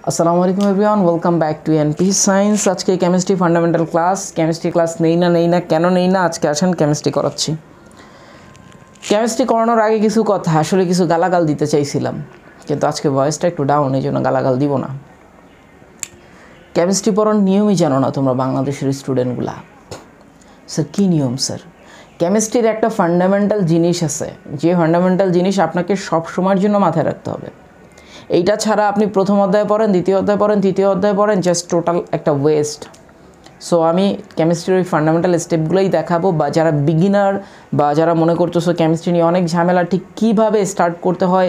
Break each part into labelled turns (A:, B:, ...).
A: আসসালামু আলাইকুম everyone, welcome back to NP science. আজকে chemistry fundamental class. Chemistry class নেই না কেন নেই না, আজকে আসেন কেমিস্ট্রি করাচ্ছি। কেমিস্ট্রি করানোর আগে কিছু কথা, আসলে কিছু গালাগাল দিতে চাইছিলাম, কিন্তু আজকে ভয়েসটা একটু ডাউন, এই জন্য গালাগাল দিব না। কেমিস্ট্রি পড়ার নিয়মই জানো না তোমরা বাংলাদেশের স্টুডেন্টগুলা। স্যার কী নিয়ম স্যার? কেমিস্ট্রির একটা ফান্ডামেন্টাল জিনিস আছে, যে ফান্ডামেন্টাল জিনিস আপনাকে সব সময়ের জন্য মাথায় রাখতে হবে। এইটা ছাড়া আপনি প্রথম অধ্যায় পড়েন, দ্বিতীয় অধ্যায় পড়েন, তৃতীয় অধ্যায় পড়েন, জাস্ট টোটাল একটা ওয়েস্ট। সো আমি কেমিস্ট্রির ওই ফান্ডামেন্টাল স্টেপগুলোই দেখাবো, বা যারা বিগিনার বা যারা মনে করতেছো কেমিস্ট্রি নিয়ে অনেক ঝামেলা, ঠিক কীভাবে স্টার্ট করতে হয়,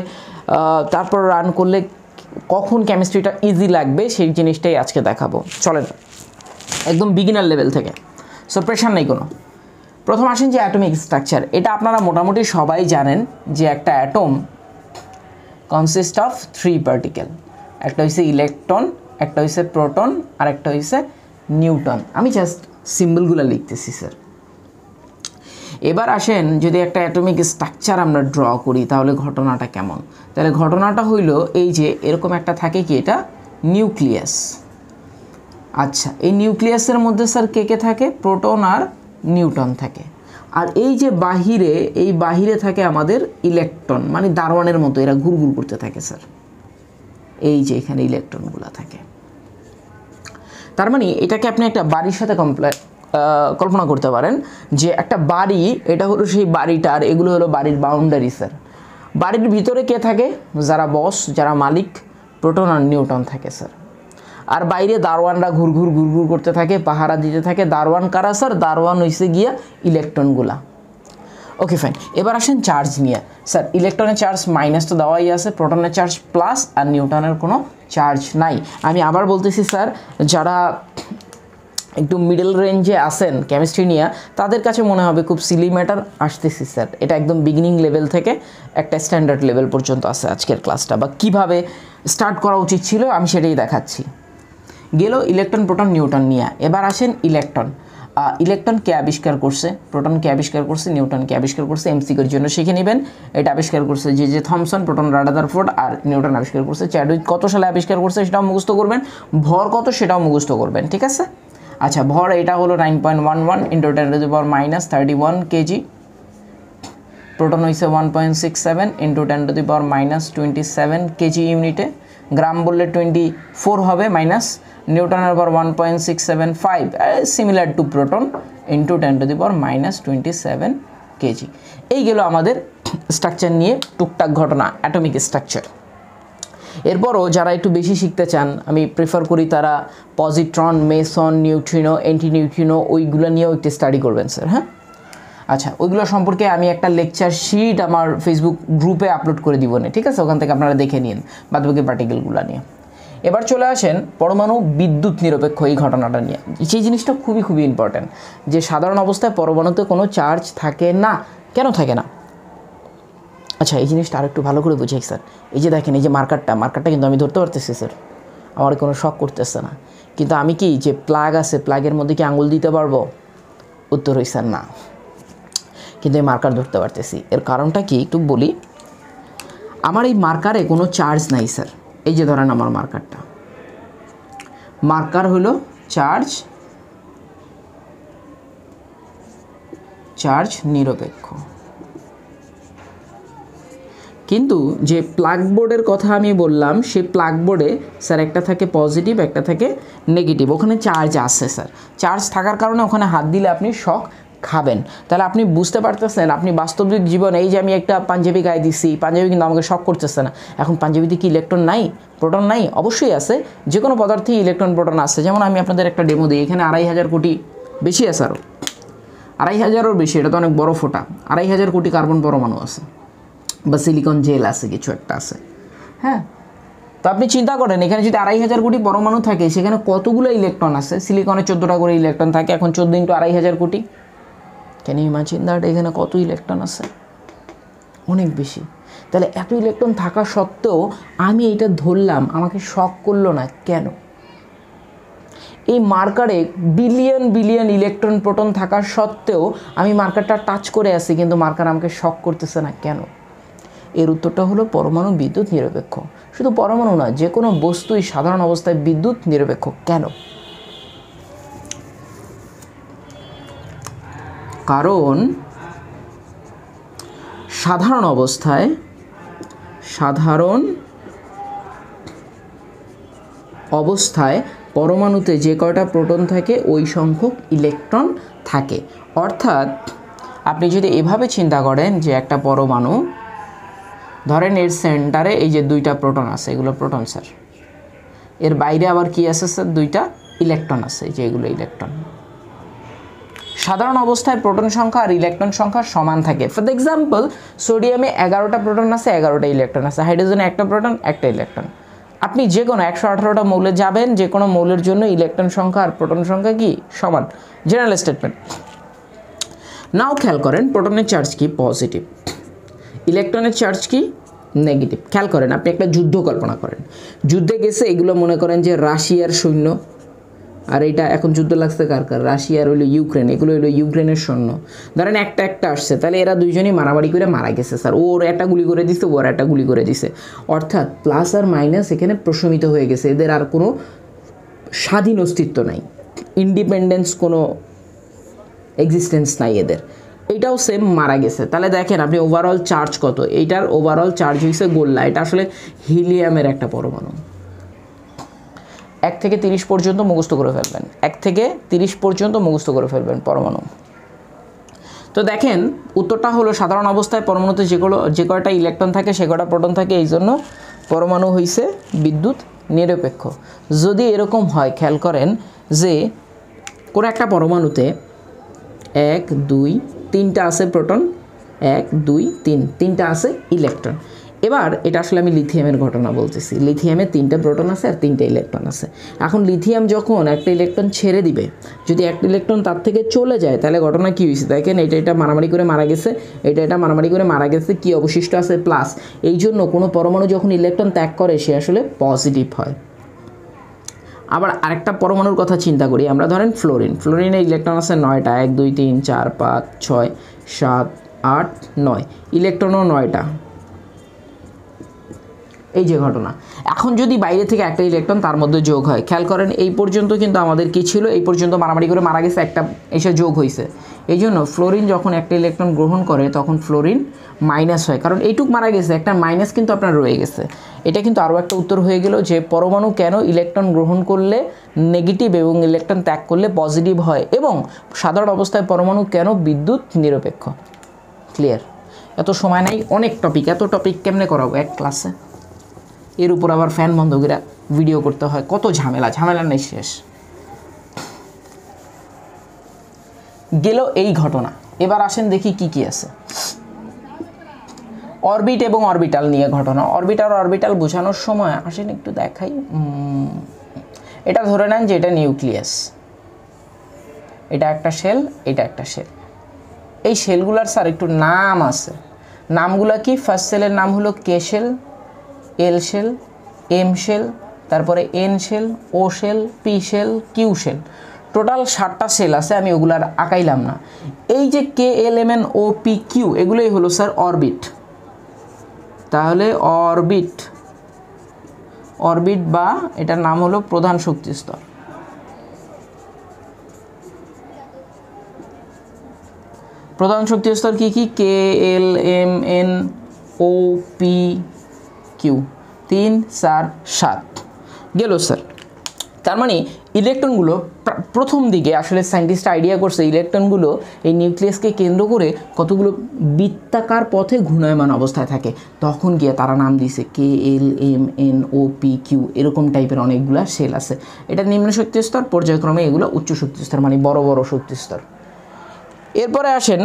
A: তারপর রান করলে কখন কেমিস্ট্রিটা ইজি লাগবে, সেই জিনিসটাই আজকে দেখাবো। চলেন একদম বিগিনার লেভেল থেকে, সো প্রেশার নেই কোনো। প্রথম আসেন যে অ্যাটমিক স্ট্রাকচার। এটা আপনারা মোটামুটি সবাই জানেন যে একটা অ্যাটম কনসিস্ট অফ 3 পার্টিকেল। একটা হচ্ছে ইলেকট্রন, একটা হচ্ছে প্রোটন, আর একটা হচ্ছে নিউটন। আমি জাস্ট সিম্বলগুলো লিখতেছি স্যার। এবার আসেন যদি একটা অ্যাটমিক স্ট্রাকচার আমরা ড্র করি, তাহলে ঘটনাটা কেমন? তাহলে ঘটনাটা হইল এই যে এরকম একটা থাকে কি, এটা নিউক্লিয়াস। আচ্ছা, এই নিউক্লিয়াসের মধ্যে স্যার কে কে থাকে? প্রোটন আর নিউটন থাকে। আর এই যে বাহিরে, এই বাহিরে থাকে আমাদের ইলেকট্রন, মানে দারোয়ানের মতো এরা ঘুরঘুর করতে থাকে স্যার। এই যে এখানে ইলেকট্রনগুলো থাকে। তার মানে এটাকে আপনি একটা বাড়ির সাথে কল্পনা করতে পারেন যে একটা বাড়ি, এটা হলো সেই বাড়িটার, এগুলো হলো বাড়ির বাউন্ডারি স্যার। বাড়ির ভিতরে কে থাকে? যারা বস, যারা মালিক, প্রোটন আর নিউটন থাকে স্যার। আর বাইরে দারোয়ানরা ঘুরঘুর করতে থাকে, পাহারা দিতে থাকে। দারোয়ান কারা স্যার? দারোয়ান হইছে গিয়া ইলেকট্রনগুলা। Okay fine. এবার আসেন চার্জ নিয়ে। স্যার ইলেকট্রনের চার্জ মাইনাস তো দেওয়াই আছে, প্রোটনের চার্জ প্লাস, আর নিউটনের কোনো চার্জ নাই। আমি আবার বলতেছি স্যার, যারা একটু মিডল রেঞ্জে আসেন কেমিস্ট্রি নিয়ে, তাদের কাছে মনে হবে খুব সিলি ম্যাটার আসতেছি স্যার। এটা একদম বিগিনিং লেভেল থেকে একটা স্ট্যান্ডার্ড লেভেল পর্যন্ত আছে আজকের ক্লাসটা, বা কীভাবে স্টার্ট করা উচিত ছিল আমি সেটাই দেখাচ্ছি। গেল ইলেকট্রন, প্রোটন, নিউটন নিয়ে। এবার আসেন ইলেকট্রন। ইলেকট্রন কে আবিষ্কার করছে? প্রোটন কে আবিষ্কার করছে? নিউটন কে আবিষ্কার করছে? এমসিকিউর জন্য শিখে নেবেন। এটা আবিষ্কার করছে যে থমসন, প্রোটন রাদারফোর্ড, আর নিউটন আবিষ্কার করছে চ্যাডউইক। কত সালে আবিষ্কার করছে সেটাও মুখস্থ করবেন, ভর কত সেটাও মুখস্থ করবেন, ঠিক আছে? আচ্ছা, ভর এটা হলো 9.11 ইন্টু 10⁻31 কেজি। প্রোটন হয়েছে 1.67 ইন্টু 10⁻27 কেজি ইউনিটে। গ্রাম বললে 24 হবে মাইনাস। নিউটনের পর 1.675, similar to proton, into 10⁻27 KG. এই গেল আমাদের স্ট্রাকচার নিয়ে টুকটাক ঘটনা, অ্যাটমিক স্ট্রাকচার। এরপরও যারা একটু বেশি শিখতে চান, আমি প্রেফার করি তারা positron, Mason, neutrino, anti neutrino, ওইগুলো নিয়েও একটু স্টাডি করবেন স্যার। হ্যাঁ, আচ্ছা, ওইগুলো সম্পর্কে আমি একটা লেকচার শিট আমার ফেসবুক গ্রুপে আপলোড করে দিব না, ঠিক আছে? ওখান থেকে আপনারা দেখে নিন বাদবাকি পার্টিকেলগুলো নিয়ে। এবার চলে আসেন পরমাণু বিদ্যুৎ নিরপেক্ষ এই ঘটনাটা নিয়ে। সেই জিনিসটা খুবই ইম্পর্ট্যান্ট, যে সাধারণ অবস্থায় পরমাণুতে কোনো চার্জ থাকে না। কেন থাকে না? আচ্ছা, এই জিনিসটা আর একটু ভালো করে বুঝাই স্যার। এই যে দেখেন, এই যে মার্কারটা কিন্তু আমি ধরতে পারতেছি স্যার, আমার কোনো শক করতেছে না। কিন্তু আমি কি যে প্লাগ আছে, প্লাগের মধ্যে কি আঙুল দিতে পারবো? উত্তর হই স্যার না। কিন্তু এই মার্কার ধরতে পারতেছি। এর কারণটা কি একটু বলি। আমার এই মার্কারে কোনো চার্জ নাই স্যার। এই যে ধরেন আমার মার্কার হলো চার্জ নিরপেক্ষ। কিন্তু যে প্লাগ বোর্ডের কথা আমি বললাম, সেই প্লাগ বোর্ডে স্যার একটা থাকে পজিটিভ, একটা থাকে নেগেটিভ। ওখানে চার্জ আছে স্যার। চার্জ থাকার কারণে ওখানে হাত দিলে আপনি শক খাবেন। তাহলে আপনি বুঝতে পারতেছেন, আপনি বাস্তবিক জীবনে এই যে আমি একটা পাঞ্জাবি গায়ে দিচ্ছি, পাঞ্জাবি কিন্তু আমাকে শক করতেছে না। এখন পাঞ্জাবিতে কি ইলেকট্রন নাই, প্রোটন নাই? অবশ্যই আছে। যে কোনো পদার্থেই ইলেকট্রন, প্রোটন আছে। যেমন আমি আপনাদের একটা ডেমো দিই, এখানে 2,500 কোটি, বেশি আছে আরও, 2,500-এরও বেশি। এটা তো অনেক বড় ফোঁটা। 2,500 কোটি কার্বন পরমাণু আছে, বা সিলিকন জেল আছে, কিছু একটা আছে। হ্যাঁ, তো আপনি চিন্তা করেন, এখানে যদি 2,500 কোটি পরমাণু থাকে, সেখানে কতগুলো ইলেকট্রন আছে? সিলিকনে 14টা করে ইলেকট্রন থাকে। এখন 14 ইন্টু 2,500 কোটি, ক্যান ইউ ইমাজিন দ্যাট? এখানে কত ইলেকট্রন আছে? অনেক বেশি। তাহলে এত ইলেকট্রন থাকা সত্ত্বেও আমি এটা ধরলাম, আমাকে শক করলো না কেন? এই মার্কারে বিলিয়ন ইলেকট্রন, প্রোটন থাকা সত্ত্বেও আমি মার্কারটা টাচ করে আছি, কিন্তু মার্কার আমাকে শক করতেছে না কেন? এর উত্তরটা হলো পরমাণু বিদ্যুৎ নিরপেক্ষ। শুধু পরমাণু না, যে কোনো বস্তুই সাধারণ অবস্থায় বিদ্যুৎ নিরপেক্ষ। কেন? কারণ সাধারণ অবস্থায় পরমাণুতে যে কয়টা প্রোটন থাকে ওই সংখ্যক ইলেকট্রন থাকে। অর্থাৎ আপনি যদি এভাবে চিন্তা করেন যে একটা পরমাণু, ধরেন এর সেন্টারে এই যে 2টা প্রোটন আছে, এগুলো প্রোটন স্যার, এর বাইরে আবার কি আছে স্যার? 2টা ইলেকট্রন আছে, যে এগুলো ইলেকট্রন। সাধারণ অবস্থায় প্রোটন সংখ্যা আর ইলেকট্রন সংখ্যা সমান থাকে। ফর এক্সাম্পল, সোডিয়ামে 11টা প্রোটন আছে, 11টা ইলেকট্রন আছে, হাইড্রোজেনে 1টা প্রোটন, 1টা ইলেকট্রন। আপনি যে কোনো 118টা মৌলে যাবেন, যে কোনো মৌলের জন্য ইলেকট্রন সংখ্যা আর প্রোটন সংখ্যা কি সমান, জেনারেল স্টেটমেন্ট। নাও খেয়াল করেন, প্রোটনের চার্জ কি? পজিটিভ। ইলেকট্রনের চার্জ কি? নেগেটিভ। খেয়াল করেন, আপনি একটা যুদ্ধ কল্পনা করেন, যুদ্ধে গেছে এগুলো মনে করেন যে রাশিয়ার সৈন্য, আর এটা এখন যুদ্ধ লাগছে কার? রাশিয়ার হইলো ইউক্রেন, এগুলো হইলো ইউক্রেনের সৈন্য। ধরেন একটা আসছে, তাহলে এরা দুইজনই মারামারি করে মারা গেছে স্যার, ওর একটা গুলি করে দিছে, ওর একটা গুলি করে দিছে। অর্থাৎ প্লাস আর মাইনাস এখানে প্রশমিত হয়ে গেছে, এদের আর কোনো স্বাধীন অস্তিত্ব নাই, ইন্ডিপেন্ডেন্স কোনো এক্সিস্টেন্স নাই এদের। এটাও সেম মারা গেছে। তাহলে দেখেন আপনি ওভারঅল চার্জ কত, এইটার ওভারঅল চার্জ হয়েছে গোল্লা, এটা আসলে হিলিয়ামের একটা পরমাণু। 1 থেকে 30 পর্যন্ত মুখস্থ করে ফেলবেন, 1 থেকে 30 পর্যন্ত মুখস্থ করে ফেলবেন পরমাণু। তো দেখেন উত্তরটা হলো সাধারণ অবস্থায় পরমাণুতে যে কয়টা ইলেকট্রন থাকে সে কয়টা প্রোটন থাকে, এই জন্য পরমাণু হইছে বিদ্যুৎ নিরপেক্ষ। যদি এরকম হয়, খেয়াল করেন যে কোনো একটা পরমাণুতে 1 2 3টা আছে প্রোটন, 1 2 3 3টা আছে ইলেকট্রন। এবার এটা আসলে আমি লিথিয়ামের ঘটনা বলতেছি। লিথিয়ামে 3টা প্রোটন আছে আর 3টা ইলেকট্রন আছে। এখন লিথিয়াম যখন একটা ইলেকট্রন ছেড়ে দিবে, যদি একটা ইলেকট্রন তার থেকে চলে যায়, তাহলে ঘটনা কী হয়েছে দেখেন, এটা মারামারি করে মারা গেছে, এটা মারামারি করে মারা গেছে, কি অবশিষ্ট আছে? প্লাস। এই জন্য কোনো পরমাণু যখন ইলেকট্রন ত্যাগ করে সে আসলে পজিটিভ হয়। আবার আরেকটা পরমাণুর কথা চিন্তা করি আমরা, ধরেন ফ্লোরিনে ইলেকট্রন আছে 9টা, 1 2 3 4 5 6 7 8 9, ইলেকট্রনও 9টা। এই যে ঘটনা, এখন যদি বাইরে থেকে একটা ইলেকট্রন তার মধ্যে যোগ হয়, খেয়াল করেন এই পর্যন্ত কিন্তু আমাদের কি ছিল, এই পর্যন্ত মারামারি করে মারা গেছে, একটা এসে যোগ হয়েছে। এই জন্য ফ্লোরিন যখন একটা ইলেকট্রন গ্রহণ করে তখন ফ্লোরিন মাইনাস হয়, কারণ এইটুক মারা গেছে, একটা মাইনাস কিন্তু আপনার রয়ে গেছে। এটা কিন্তু আরও একটা উত্তর হয়ে গেল যে পরমাণু কেন ইলেকট্রন গ্রহণ করলে নেগেটিভ এবং ইলেকট্রন ত্যাগ করলে পজিটিভ হয়, এবং সাধারণ অবস্থায় পরমাণু কেন বিদ্যুৎ নিরপেক্ষ। ক্লিয়ার? এত সময় নাই, অনেক টপিক, এত টপিক কেমনে করাবো এক ক্লাসে? এর উপর আবার ফ্যান বন্ধ করে ভিডিও করতে হয়, কত ঝামেলা নেই শেষ। গেল এই ঘটনা। এবার আসেন দেখি কি কি আছে। অরবিট এবং অরবিটাল নিয়ে ঘটনা। অরবিটাল বোঝানোর সময় আসেন একটু দেখাই। এটা ধরে নেন যে এটা নিউক্লিয়াস, এটা একটা শেল, এটা একটা শেল। এই শেলগুলার স্যার একটু নাম আছে, নামগুলা কি? ফার্স্ট সেলের নাম হলো K shell, L shell, M shell, তারপরে N shell, O shell, P shell, Q shell. Total 7টা শেল আছে, আমি ওগুলার আঁকাইলাম না। এই যে K L M N O P Q, এগুলোই হলো স্যার অরবিট। তাহলে অরবিট বা এটার নাম হলো প্রধান শক্তি স্তর। প্রধান শক্তি স্তর কি কি? K L M N O P Q, 3 4 7 গেল স্যার। তার মানে ইলেকট্রনগুলো প্রথম দিকে আসলে সায়েন্টিস্ট আইডিয়া করছে ইলেকট্রনগুলো এই নিউক্লিয়াসকে কেন্দ্র করে কতগুলো বৃত্তাকার পথে ঘূর্ণায়মান অবস্থায় থাকে, তখন গিয়ে তারা নাম দিয়েছে K L M N O P Q, এরকম টাইপের অনেকগুলা শেল আছে। এটা নিম্ন শক্তি স্তর, পর্যায়ক্রমে এগুলো উচ্চ শক্তি স্তর, মানে বড় বড় শক্তি স্তর। এরপরে আসেন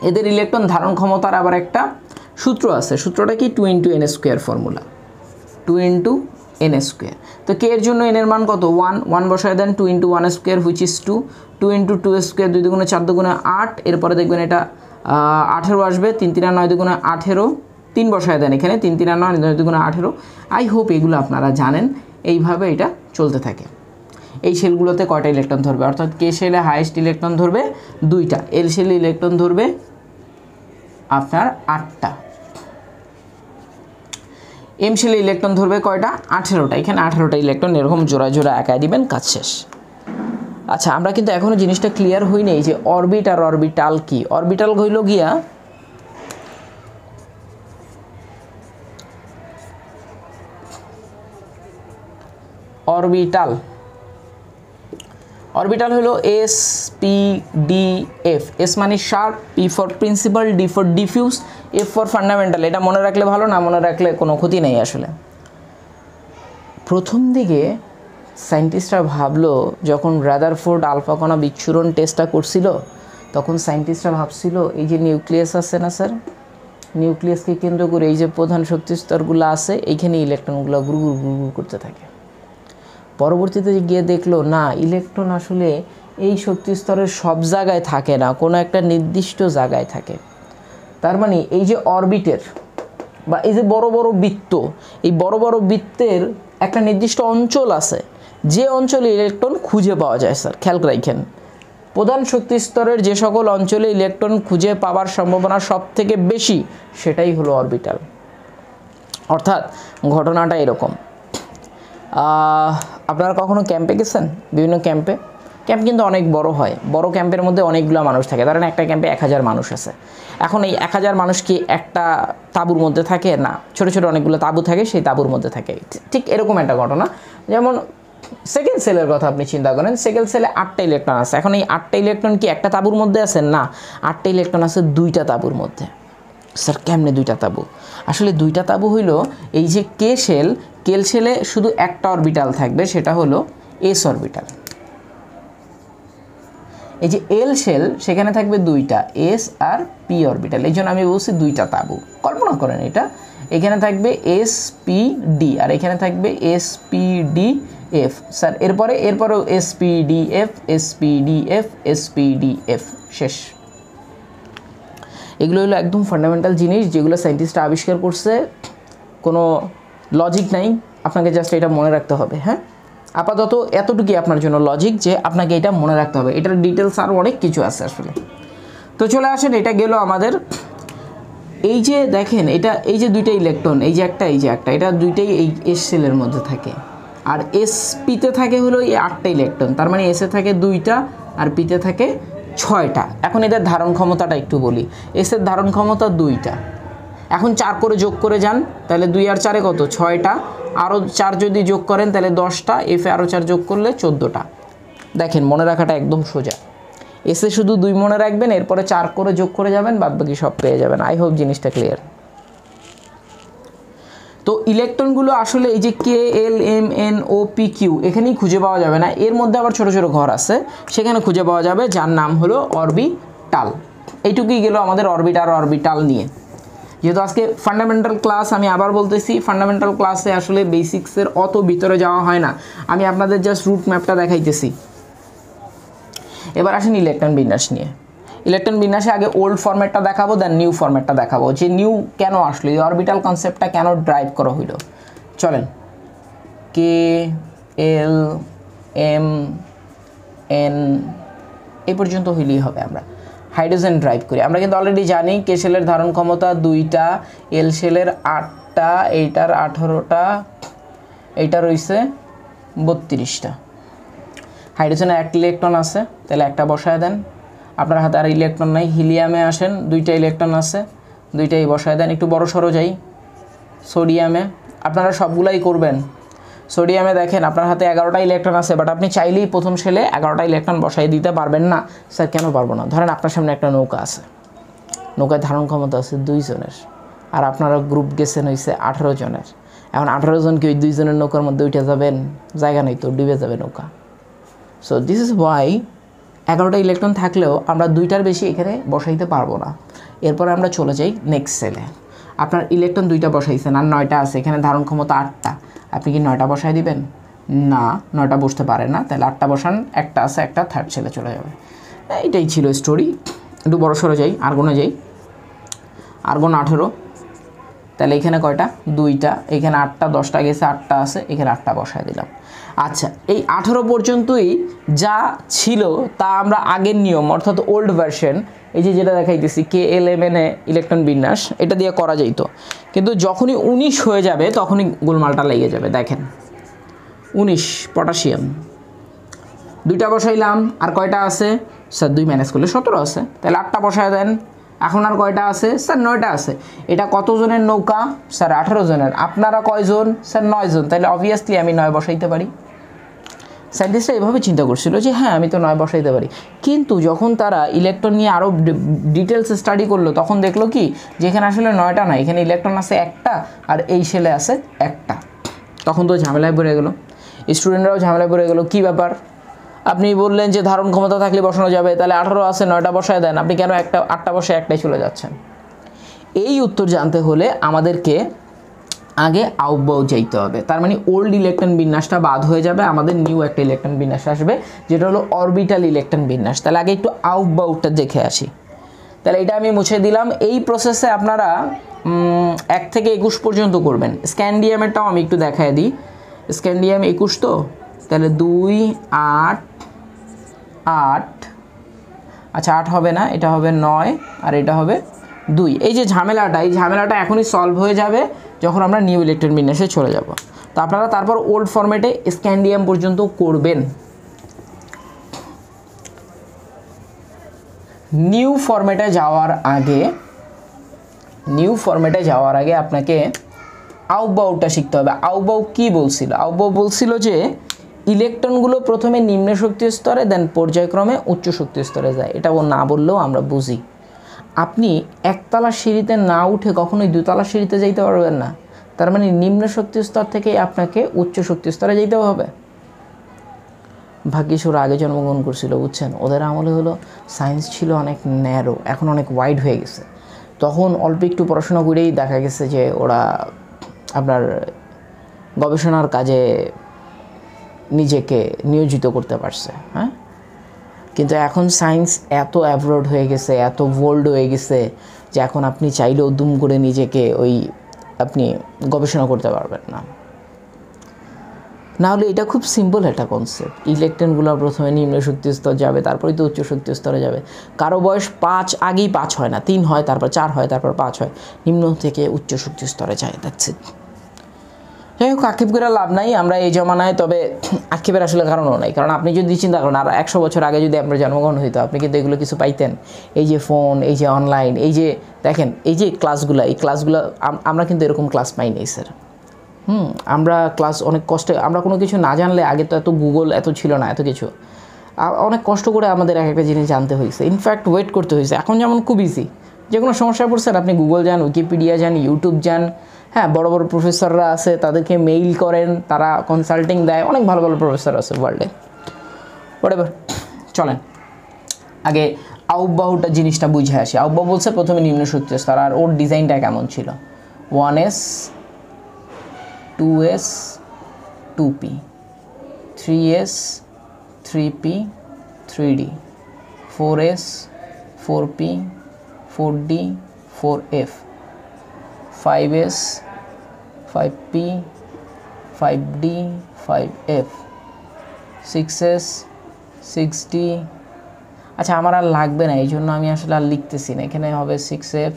A: এদের ইলেকট্রন ধারণ ক্ষমতার আবার একটা সূত্র আছে। সূত্রটা কি? 2 × n² ফর্মুলা, 2 × n²। তো কে এর জন্য n এর মান কত? 1 বসায় দেন, 2 × 1² হুইচ ইজ 2, 2 × 2² 2 দুগুণে 4 দুগুণে 8, এরপরে দেখবেন এটা 18 আসবে, 3 3 9 দুগুণে 18, 3 বসায় দেন এখানে, 3 3 9 9 দুগুণে 18। আই হোপ এগুলো আপনারা জানেন। এইভাবে এটা চলতে থাকে। এই শেলগুলোতে কয়টা ইলেকট্রন ধরবে? অর্থাৎ কে শেলে হাইয়েস্ট ইলেকট্রন ধরবে 2টা, এল শেলে ইলেকট্রন ধরবে আপনার 8টা। এম শেলে ইলেকট্রন ধরবে কয়টা? 18টা। এখানে 18টা ইলেকট্রন এরকম জোড়া জোড়া একাই দিবেন, কাজ শেষ। আচ্ছা, আমরা কিন্তু এখনো জিনিসটা ক্লিয়ার হই নাই যে অরবিট আর অরবিটাল কি। অরবিটাল হইল গিয়া অরবিটাল অরবিটাল হলো S P D F. S মানে sharp, P for principal, D for diffuse, F for fundamental. এটা মনে রাখলে ভালো, না মনে রাখলে কোনো ক্ষতি নেই আসলে। প্রথম দিকে সায়েন্টিস্টরা ভাবলো, যখন রাদারফোর্ড আলফা কণা বিচ্ছুরণ টেস্টটা করছিল, তখন সায়েন্টিস্টরা ভাবছিল এই যে নিউক্লিয়াস আছে না স্যার, নিউক্লিয়াসকে কেন্দ্র করে এই যে প্রধান শক্তি স্তরগুলো আছে, এইখানে ইলেকট্রনগুলো গুড়গুড় গুড়গুড় করতে থাকে। পরবর্তীতে গিয়ে দেখলো না, ইলেকট্রন আসলে এই শক্তি স্তরের সব জায়গায় থাকে না, কোনো একটা নির্দিষ্ট জায়গায় থাকে। তার মানে এই যে অরবিটের বা এই যে বড় বড় বৃত্ত, এই বড় বড় বৃত্তের একটা নির্দিষ্ট অঞ্চল আছে, যে অঞ্চলে ইলেকট্রন খুঁজে পাওয়া যায়। স্যার খেয়াল রাখেন, প্রধান শক্তি স্তরের যে সকল অঞ্চলে ইলেকট্রন খুঁজে পাওয়ার সম্ভাবনা সব থেকে বেশি, সেটাই হলো অরবিটাল। অর্থাৎ ঘটনাটা এরকম। আপনারা কখনো ক্যাম্পে গেছেন? বিভিন্ন ক্যাম্প কিন্তু অনেক বড় হয়। বড় ক্যাম্পের মধ্যে অনেকগুলো মানুষ থাকে। ধরেন একটা ক্যাম্পে 1000 মানুষ আছে। এখন এই 1000 মানুষ কি একটা তাঁবুর মধ্যে থাকে? না, ছোট ছোট অনেকগুলো তাঁবু থাকে, সেই তাঁবুর মধ্যে থাকে। ঠিক এরকম একটা ঘটনা। যেমন সেকেন্ড সেলের কথা আপনি চিন্তা করেন, সেকেন্ড সেলে 8টা ইলেকট্রন আছে। এখন এই 8টা ইলেকট্রন কি একটা তাঁবুর মধ্যে আছে? না, 8টা ইলেকট্রন আছে 2টা তাঁবুর মধ্যে। স্যার কেমনে 2টা তাঁবু? আসলে 2টা তাঁবু হইল এই যে কে শেলে শুধু একটা অরবিটাল থাকবে, সেটা হলো এস অরবিটাল। এই যে এল শেল, সেখানে থাকবে 2টা এস আর পি অরবিটাল। এই জন্য আমি বলছি 2টা তাঁবু। কল্পনা করেন এটা, এখানে থাকবে এস পি ডি আর এখানে থাকবে S P D F. Sir এরপরেও S P D F, S P D F, S P D F, শেষ। এগুলো হলো একদম ফান্ডামেন্টাল জিনিস, যেগুলো সায়েন্টিস্টরা আবিষ্কার করছে। কোনো লজিক নাই, আপনাকে জাস্ট এটা মনে রাখতে হবে। হ্যাঁ, আপাতত এতটুকুই আপনার জন্য লজিক, যে আপনাকে এটা মনে রাখতে হবে। এটার ডিটেলস আরও অনেক কিছু আছে আসলে। তো চলে আসেন, এটা গেল আমাদের। এই যে দেখেন, এই যে 2টা ইলেকট্রন, এই যে একটা, এটা 2টাই এই এস সেলের মধ্যে থাকে। আর এস পিতে থাকে হলো এই 8টা ইলেকট্রন। তার মানে এসে থাকে 2টা আর পিতে থাকে 6টা। এখন এদের ধারণ ক্ষমতাটা একটু বলি। এসের ধারণ ক্ষমতা 2টা। এখন 4 করে যোগ করে যান, তাহলে 2 আর 4 কত? 6টা। আরও 4 যদি যোগ করেন তাহলে 10টা। এফে আরও 4 যোগ করলে 14টা। দেখেন, মনে রাখাটা একদম সোজা। এসে শুধু 2 মনে রাখবেন, এরপরে 4 করে যোগ করে যাবেন, বাদবাকি সব পেয়ে যাবেন। আই হোপ জিনিসটা ক্লিয়ার। তো ইলেকট্রনগুলো আসলে এই যে K L M N O P Q, এখানেই খুঁজে পাওয়া যাবে না। এর মধ্যে আবার ছোট ছোট ঘর আছে, সেখানে খুঁজে পাওয়া যাবে, যার নাম হলো অরবিটাল। এইটুকুই গেল আমাদের অরবিট আর অরবিটাল নিয়ে। যেহেতু আজকে ফান্ডামেন্টাল ক্লাস, আমি আবার বলতেছি, ফান্ডামেন্টাল ক্লাসে আসলে বেসিক্সের অত ভিতরে যাওয়া হয় না। আমি আপনাদের জাস্ট রুট ম্যাপটা দেখাইতেছি। এবার আসেন ইলেকট্রন বিন্যাস নিয়ে। ইলেকট্রন বিন্যাসে আগে ওল্ড ফরম্যাটটা দেখাবো, দেন নিউ ফরম্যাটটা দেখাবো, যে নিউ কেন আসলো, এই অরবিটাল কনসেপ্টটা কেন ড্রাইভ করা হইল। চলেন, কে এল এম এন এই পর্যন্ত হইলেই হবে। আমরা হাইড্রোজেন ড্রাইভ করি। আমরা কিন্তু অলরেডি জানি কে শেলের ধারণ ক্ষমতা 2টা, এল শেলের 8টা, এইটার 18টা, এইটা রয়েছে 32টা। হাইড্রোজেনের 1 ইলেকট্রন আছে, তাহলে একটা বসায় দেন। আপনার হাতে আর ইলেকট্রন নাই। হিলিয়ামে আসেন, 2টা ইলেকট্রন আছে, 2টাই বসায় দেন। একটু বড় সরো যাই, সোডিয়ামে আপনারা সবগুলাই করবেন। সোডিয়ামে দেখেন আপনার হাতে 11টা ইলেকট্রন আছে, বাট আপনি চাইলেই প্রথম শেলে 11টা ইলেকট্রন বসাই দিতে পারবেন না। স্যার কেন পারবো না? ধরেন আপনার সামনে একটা নৌকা আছে, নৌকায় ধারণ ক্ষমতা আছে 2 জনের, আর আপনারা গ্রুপ গেছেন হয়েছে 18 জনের। এখন 18 জন কি ওই 2 জনের নৌকার মধ্যে উঠে যাবেন? জায়গা নেই তো, ডুবে যাবে নৌকা। সো দিস ইজ ওয়াই 11টা ইলেকট্রন থাকলেও আমরা 2টার বেশি এখানে বসাইতে পারবো না। এরপর আমরা চলে যাই নেক্সট সেলে। আপনার ইলেকট্রন 2টা বসাইছেন আর 9টা আছে, এখানে ধারণ ক্ষমতা 8টা। আপনি কি 9টা বসাই দিবেন? না, 9টা বসতে পারে না। তাহলে 8টা বসান, একটা আছে, একটা থার্ড সেলে চলে যাবে। এইটাই ছিল স্টোরি। একটু বড় সড়ো যাই, আর্গনে যাই। আর্গন 18, তাহলে এখানে কয়টা 2টা, এখানে 8টা, 10টা গেছে 8টা আছে, এখানে 8টা বসায় দিলাম। আচ্ছা এই 18 পর্যন্তই যা ছিল তা আমরা আগের নিয়ম অর্থাৎ ওল্ড ভার্সন, এই যে যেটা দেখাইতেছি KLMN এ ইলেকট্রন বিন্যাস, এটা দিয়ে করা যাইতো। কিন্তু যখনই 19 হয়ে যাবে তখনই গোলমালটা লেগে যাবে। দেখেন 19 পটাশিয়াম, 2টা বসাইলাম, আর কয়টা আছে স্যার 2 ম্যানেজ করলে 17 আছে, তাহলে 8টা বসায় দেন। এখন আর কয়টা আছে স্যার 9টা আছে। এটা কত জনের নৌকা স্যার 18 জনের। আপনারা কয়জন স্যার 9 জন, তাহলে অবভিয়াসলি আমি 9 বসাইতে পারি। সায়েন্টিস্টরা এভাবে চিন্তা করছিল যে হ্যাঁ আমি তো 9 বসাইতে পারি, কিন্তু যখন তারা ইলেকট্রন নিয়ে আরও ডিটেলস স্টাডি করলো তখন দেখলো কি যে এখানে আসলে 9টা না, এখানে ইলেকট্রন আছে 1টা আর এই শেলে আছে 1টা। তখন তো ঝামেলায় পড়ে গেলো, স্টুডেন্টরাও ঝামেলায় পড়ে গেলো। কী ব্যাপার, আপনি বললেন যে ধারণ ক্ষমতা থাকলে বসানো যাবে, তাহলে 18 আছে 9টা বসায় দেন, আপনি কেন 8টা বসে 1টাই চলে যাচ্ছেন? এই উত্তর জানতে হলে আমাদেরকে আগে আউটবাউ যাইতে হবে। তার মানে ওল্ড ইলেকট্রন বিন্যাসটা বাদ হয়ে যাবে, আমাদের নিউ একটা ইলেকট্রন বিন্যাস আসবে যেটা হলো অরবিটাল ইলেকট্রন বিন্যাস। তাহলে আগে একটু আউটবাউটা দেখে আসি। তাহলে এটা আমি মুছে দিলাম। এই প্রসেসে আপনারা 1 থেকে 21 পর্যন্ত করবেন। স্ক্যান্ডিয়ামেরটাও আমি একটু দেখায় দিই। স্ক্যান্ডিয়াম 21 তো, তাহলে 2 8 8, আচ্ছা 8 হবে না, এটা হবে 9 আর এটা হবে 2। এই যে ঝামেলাটা, এই ঝামেলাটা এখনই সলভ হয়ে যাবে যখন আমরা নিউ ইলেকট্রন বিন্যাসে চলে যাব। তো আপনারা তারপর ওল্ড ফরম্যাটে স্ক্যান্ডিয়াম পর্যন্ত করবেন। নিউ ফরম্যাটে যাওয়ার আগে আপনাকে আউটবাউটা শিখতে হবে। আউটবাউ কী বলছিল? আউটবাউ বলছিল যে ইলেকট্রনগুলো প্রথমে নিম্ন শক্তি স্তরে দেন পর্যায়ক্রমে উচ্চ শক্তি স্তরে যায়। এটা ও না বললেও আমরা বুঝি। আপনি একতলা সিঁড়িতে না উঠে কখনোই 2তলা সিঁড়িতে যাইতে পারবেন না। তার মানে নিম্ন শক্তি স্তর থেকে আপনাকে উচ্চ শক্তি স্তরে যেতেও হবে। ভাগ্যিস ওরা আগে জন্মগ্রহণ করছিল, বুঝছেন? ওদের আমলে হলো সায়েন্স ছিল অনেক ন্যারো, এখন অনেক ওয়াইড হয়ে গেছে। তখন অল্প একটু পড়াশোনা করেই দেখা গেছে যে ওরা আপনার গবেষণার কাজে নিজেকে নিয়োজিত করতে পারছে। হ্যাঁ, কিন্তু এখন সায়েন্স এত অ্যাভ্রোড হয়ে গেছে, এত বোল্ড হয়ে গেছে যে এখন আপনি চাইলেও দুম করে নিজেকে আপনি গবেষণা করতে পারবেন না। না হলে এটা খুব সিম্পল একটা কনসেপ্ট। ইলেকট্রনগুলো প্রথমে নিম্ন শক্তি স্তর যাবে, তারপরেই তো উচ্চ শক্তি স্তরে যাবে। কারো বয়স 5 আগেই 5 হয় না, 3 হয়, তারপর 4 হয়, তারপর 5 হয়, নিম্ন থেকে উচ্চ শক্তি স্তরে যায়। That's it. যাই হোক, আক্ষেপ করে লাভ নাই আমরা এই জমানায়, তবে আক্ষেপের আসলে কারণও নাই। কারণ আপনি যদি চিন্তা করেন আর 100 বছর আগে যদি আপনার জন্মগ্রহণ হইতো, আপনি কিন্তু এগুলো কিছু পাইতেন। এই যে ফোন, এই যে অনলাইন, এই যে দেখেন এই যে ক্লাসগুলো, এই ক্লাসগুলো আমরা কিন্তু এরকম ক্লাস পাই নাই স্যার। আমরা ক্লাস অনেক কষ্টে, আমরা কোনো কিছু না জানলে, আগে তো এত গুগল এত ছিল না, এত কিছু অনেক কষ্ট করে আমাদের এক একটা জিনিস জানতে হয়েছে, ইনফ্যাক্ট ওয়েট করতে হয়েছে। এখন যেমন খুব ইজি, যে কোনো সমস্যা পড়ছেন আপনি গুগল যান, উইকিপিডিয়া যান, ইউটিউব যান। হ্যাঁ, বড় বড় প্রফেসররা আছে, তাদেরকে মেইল করেন, তারা কনসাল্টিং দেয়, অনেক ভালো ভালো প্রফেসর আছে ওয়ার্ল্ডে। হোয়াটএভার, চলেন আগে আউটবাউটা জিনিসটা বুঝে আসি। আউটবাউ বলছে প্রথমে নিম্ন শক্তি স্তর, আর ওর ডিজাইনটা কেমন ছিল? 1s 2s 2p, 3s 3p 3d, 4s 4p 4d 4f, 5s 5p 5d 5f, 6s 6d। আচ্ছা আমার আর লাগবে না, এই জন্য আমি আসলে আর লিখতেছি না। এখানে হবে 6f,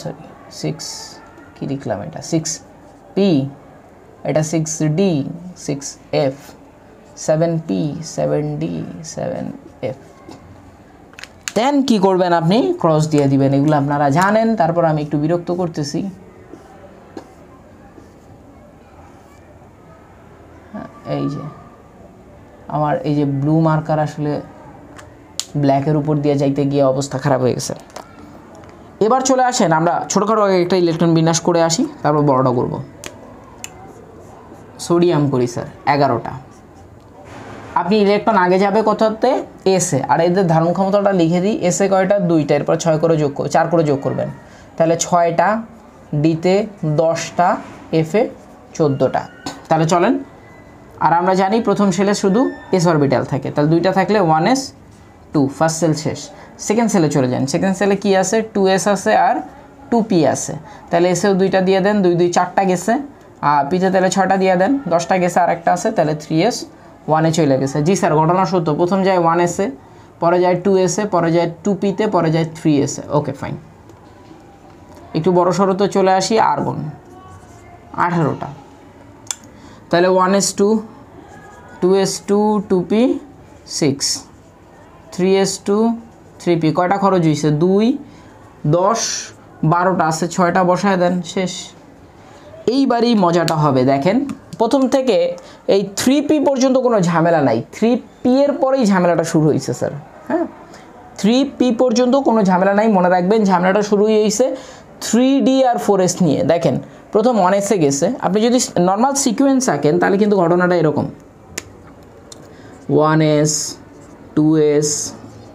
A: সরি 6 কি লিখলাম, এটা 6p, এটা 6d 6f, 7p 7d 7f। দেন কি করবেন আপনি? ক্রস দিয়ে দিবেন। এগুলো আপনারা জানেন, তারপর আমি একটু বিরক্ত করতেছি। এই যে আমার এই যে ব্লু মার্কার আসলে ব্ল্যাকের উপর দিয়ে যাইতে গিয়ে অবস্থা খারাপ হয়ে গেছে। এবার চলে আসেন আমরা ছোটোখাটো আগে একটা ইলেকট্রন বিন্যাস করে আসি, তারপর বড়টা করব। সোডিয়াম করি স্যার 11টা। আপনি ইলেকট্রন আগে যাবে কোথাতে? এসে। আর এদের ধারণ ক্ষমতাটা লিখে দিই। এসে কয়টা? 2টা, এরপর 6 করে 4 করে যোগ করবেন, তাহলে 6টা, ডিতে 10টা, এফে 14টা। তাহলে চলেন, আর আমরা জানি প্রথম সেলে শুধু এস অরবিটাল থাকে, তাহলে 2টা থাকলে 1s 2, ফার্স্ট সেল শেষ। সেকেন্ড সেলে চলে যান। সেকেন্ড সেলে কি আছে? 2s আছে আর 2p আছে, তাহলে এসেও 2টা দিয়ে দেন, 2 2 4টা গেছে, আর পিতে তাহলে 6টা দিয়ে দেন, 10টা গেছে আর একটা আছে, তাহলে 3s 1 এ চলে গেছে। জি স্যার ঘটনা সত্য, প্রথম যায় 1s এ, পরে যায় 2s এ, পরে যায় 2p তে, পরে যায় 3s এ। ওকে ফাইন, একটু বড় সড়োতে চলে আসি। আর্গন 18টা, তাহলে 1s2 2s2 2p 6 3s2 3p, কয়টা খরচ হয়েছে 2 10 12টা আছে, 6টা বসায় দেন, শেষ। এইবারই মজাটা হবে, দেখেন প্রথম থেকে এই 3p পর্যন্ত কোনো ঝামেলা নাই, 3p এর পরেই ঝামেলাটা শুরু হয়েছে স্যার। হ্যাঁ 3p পর্যন্ত কোনো ঝামেলা নাই, মনে রাখবেন ঝামেলাটা শুরু হয়েছে 3d আর 4s নিয়ে। দেখেন প্রথম 1s এ গেছে, আপনি যদি নর্মাল সিকোয়েন্স আঁকেন তাহলে কিন্তু ঘটনাটা এরকম 1s 2s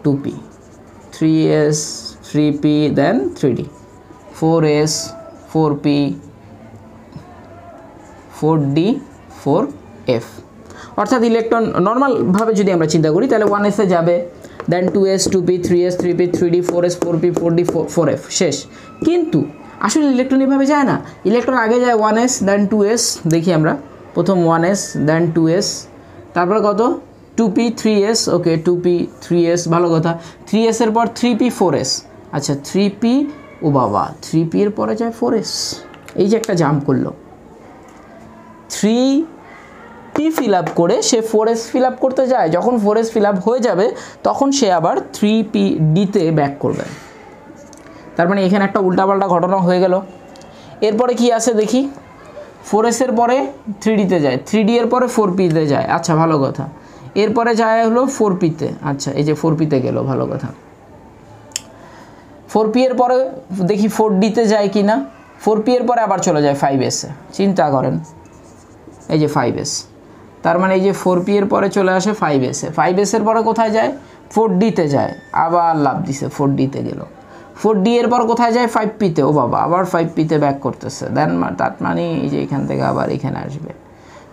A: 2p 3s 3p দেন 3d 4s 4p 4d 4f, অর্থাৎ ইলেকট্রন নর্মালভাবে যদি আমরা চিন্তা করি তাহলে 1s এ যাবে, দেন 2s 2p 3s 3p 3d 4s 4p 4d 4f, শেষ। কিন্তু আসলে ইলেকট্রন এভাবে যায় না, ইলেকট্রন আগে যায় 1s দেন 2s, দেখি আমরা প্রথম 1s দেন 2s, তারপরে কত 2p 3s, ওকে 2p 3s, ভালো কথা, 3s এর পর 3p 4s, আচ্ছা 3p, ও বাবা 3p এর পরে যায় 4s, এই যে একটা জাম্প করলো, 3p ফিল আপ করে সে 4s ফিল আপ করতে যায়, যখন 4s ফিল আপ হয়ে যাবে তখন সে আবার 3pd তে ব্যাক করবে। তার মানে এখানে একটা উল্টাপাল্টা ঘটনা হয়ে গেল। এরপরে কি আছে দেখি, 4s এর পরে 3d তে যায়, 3d এর পরে 4p তে যায়, আচ্ছা ভালো কথা, এরপরে যায় হলো 4p তে, আচ্ছা এই যে 4p তে গেল, ভালো কথা, 4p এর পরে দেখি 4d তে যায় কি না, 4p এর পরে আবার চলে যায় 5s এ, চিন্তা করেন এই যে 5s, তার মানে এই যে 4p এর পরে চলে আসে 5s এ, 5s এর পরে কোথায় যায় 4d তে যায়, আবার লাভ দিছে 4d তে গেল, 4d এর পর কোথায় যায় 5p তে, ও বাবা আবার 5p তে ব্যাক করতেছে, দেন তার মানে এই যে এখান থেকে আবার এখানে আসবে,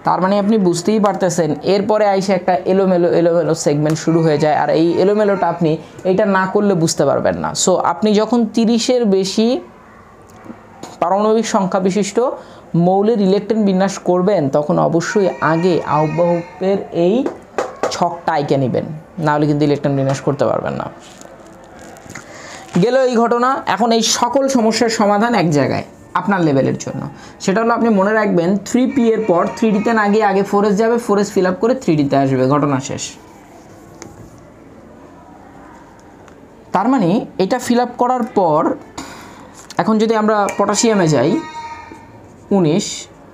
A: তার মানে আপনি বুঝতেই পারতেছেন এরপরে আইসে একটা এলোমেলো সেগমেন্ট শুরু হয়ে যায়, আর এই এলোমেলোটা আপনি এটা না করলে বুঝতে পারবেন না। সো আপনি যখন 30-এর বেশি পারমাণবিক সংখ্যা বিশিষ্ট মৌলের ইলেকট্রন বিন্যাস করবেন তখন অবশ্যই আগে আহ্বায়কের এই ছকটা আইকে নেবেন, নাহলে কিন্তু ইলেকট্রন বিন্যাস করতে পারবেন না। গেল এই ঘটনা। এখন এই সকল সমস্যার সমাধান এক জায়গায় আপনার লেভেলের জন্য, সেটা হলো আপনি মনে রাখবেন 3p এর পর 3d তে না গিয়ে আগে 4s যাবে, 4s ফিল আপ করে 3d তে আসবে, ঘটনা শেষ। তার মানে এটা ফিল আপ করার পর এখন যদি আমরা পটাশিয়ামে যাই 19,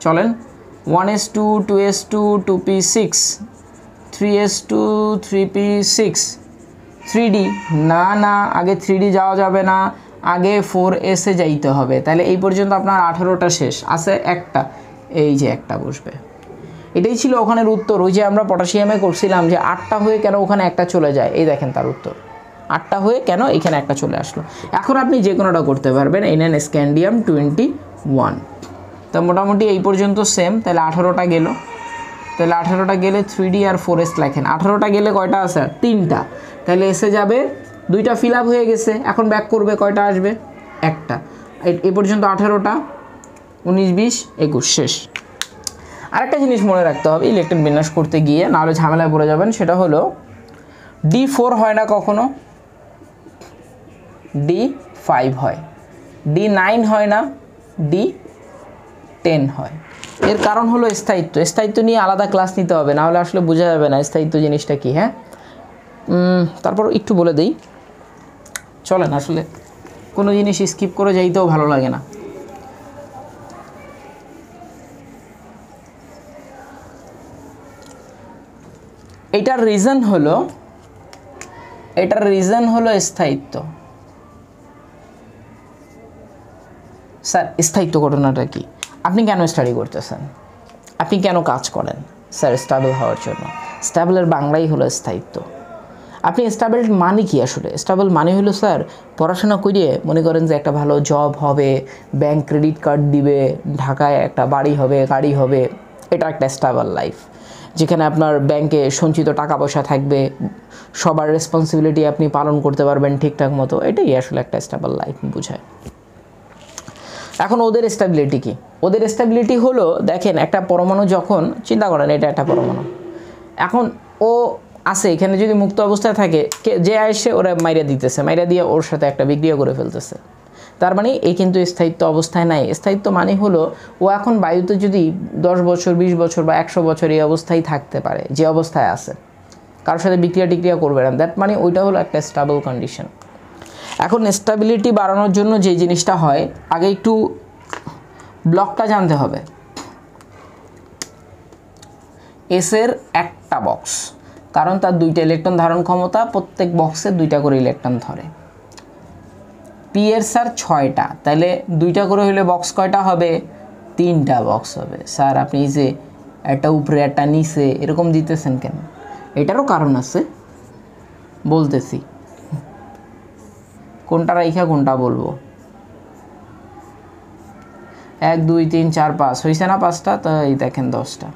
A: চলেন 1s2 2s2 2p6 3s2 3p6 3d, না না আগে 3d যাওয়া যাবে না, আগে 4s এ যাইতে হবে, তাহলে এই পর্যন্ত আপনার 18টা শেষ আছে, একটা এই যে একটা বসবে, এটাই ছিল ওখানের উত্তর। ওই যে আমরা পটাশিয়ামে করছিলাম যে 8টা হয়ে কেন ওখানে একটা চলে যায়, এই দেখেন তার উত্তর, 8টা হয়ে কেন এখানে একটা চলে আসলো। এখন আপনি যে কোনোটা করতে পারবেন, NN স্ক্যান্ডিয়াম 21, তো মোটামুটি এই পর্যন্ত সেম, তাহলে 18টা গেল, তাহলে 18টা গেলে 3d আর 4s লেখেন, 18টা গেলে কয়টা আছে 3টা, তাহলে এসে যাবে 2টা ফিল আপ হয়ে গেছে, এখন ব্যাক করবে কয়টা আসবে একটা, এই পর্যন্ত 18টা 19 20 21 শেষ। আরেকটা জিনিস মনে রাখতে হবে ইলেকট্রন বিন্যাস করতে গিয়ে, নাহলে ঝামেলায় পড়ে যাবেন, সেটা হলো D4 হয় না কখনো, D5 হয়, D9 হয় না, D10 হয়। এর কারণ হলো স্থায়িত্ব, স্থায়িত্ব নিয়ে আলাদা ক্লাস নিতে হবে, নাহলে আসলে বোঝা যাবে না স্থায়িত্ব জিনিসটা কি। হ্যাঁ তারপর একটু বলে দিই, চলেন আসলে কোনো জিনিস স্কিপ করে যাইতেও ভালো লাগে না। এটার রিজন হলো স্থায়িত্ব। স্যার স্থায়িত্ব ঘটনাটা কি, আপনি কেন স্টাডি করতেছেন, আপনি কেন কাজ করেন? স্যার স্টেবল হওয়ার জন্য। স্টেবলের বাংলাই হলো স্থায়িত্ব। আপনি স্টেবল মানে কি আসলে? স্টেবল মানে হলো স্যার পড়াশোনা করিয়ে মনে করেন যে একটা ভালো জব হবে, ব্যাংক ক্রেডিট কার্ড দিবে, ঢাকায় একটা বাড়ি হবে, গাড়ি হবে, এটা একটা স্টেবল লাইফ, যেখানে আপনার ব্যাংকে সঞ্চিত টাকা পয়সা থাকবে, সবার রেসপন্সিবিলিটি আপনি পালন করতে পারবেন ঠিকঠাক মতো, এটাই আসলে একটা স্টেবল লাইফ বোঝায়। এখন ওদের স্টেবিলিটি কি? ওদের স্টেবিলিটি হলো, দেখেন একটা পরমাণু যখন, চিন্তা করেন এটা একটা পরমাণু, এখন ও আছে এখানে যদি মুক্ত অবস্থায় থাকে, যে আসে ওরা মাইরা দিতেছে, মাইরা দিয়ে ওর সাথে একটা বিক্রিয়া করে ফেলতেছে। তার মানে এই কিন্তু স্থায়িত্ব অবস্থায় নাই। স্থায়িত্ব মানে হলো ও এখন বায়ুতে যদি 10 বছর 20 বছর বা 100 বছর এই অবস্থায় থাকতে পারে, যে অবস্থায় আছে, কারোর সাথে বিক্রিয়া টিক্রিয়া করবে না, দ্যাট মানে ওইটা হলো একটা স্টেবল কন্ডিশন। এখন স্টেবিলিটি বাড়ানোর জন্য যে জিনিসটা হয়, আগে একটু ব্লকটা জানতে হবে। এস এর একটা বক্স, কারণ তার 2টা ইলেকট্রন ধারণ ক্ষমতা, প্রত্যেক বক্সে 2টা করে ইলেকট্রন ধরে। পি এর স্যার 6টা, তাহলে 2টা করে হলে বক্স কয়টা হবে? 3টা বক্স হবে। স্যার আপনি যে একটা উপরে একটা নিচে এরকম দিতেছেন কেন? এটারও কারণ আছে, বলতেছি। কোনটা রাইখা কোনটা বলবো? 1 2 3 4 5 হয়েছে না 5টা? তো এই দেখেন 10টা।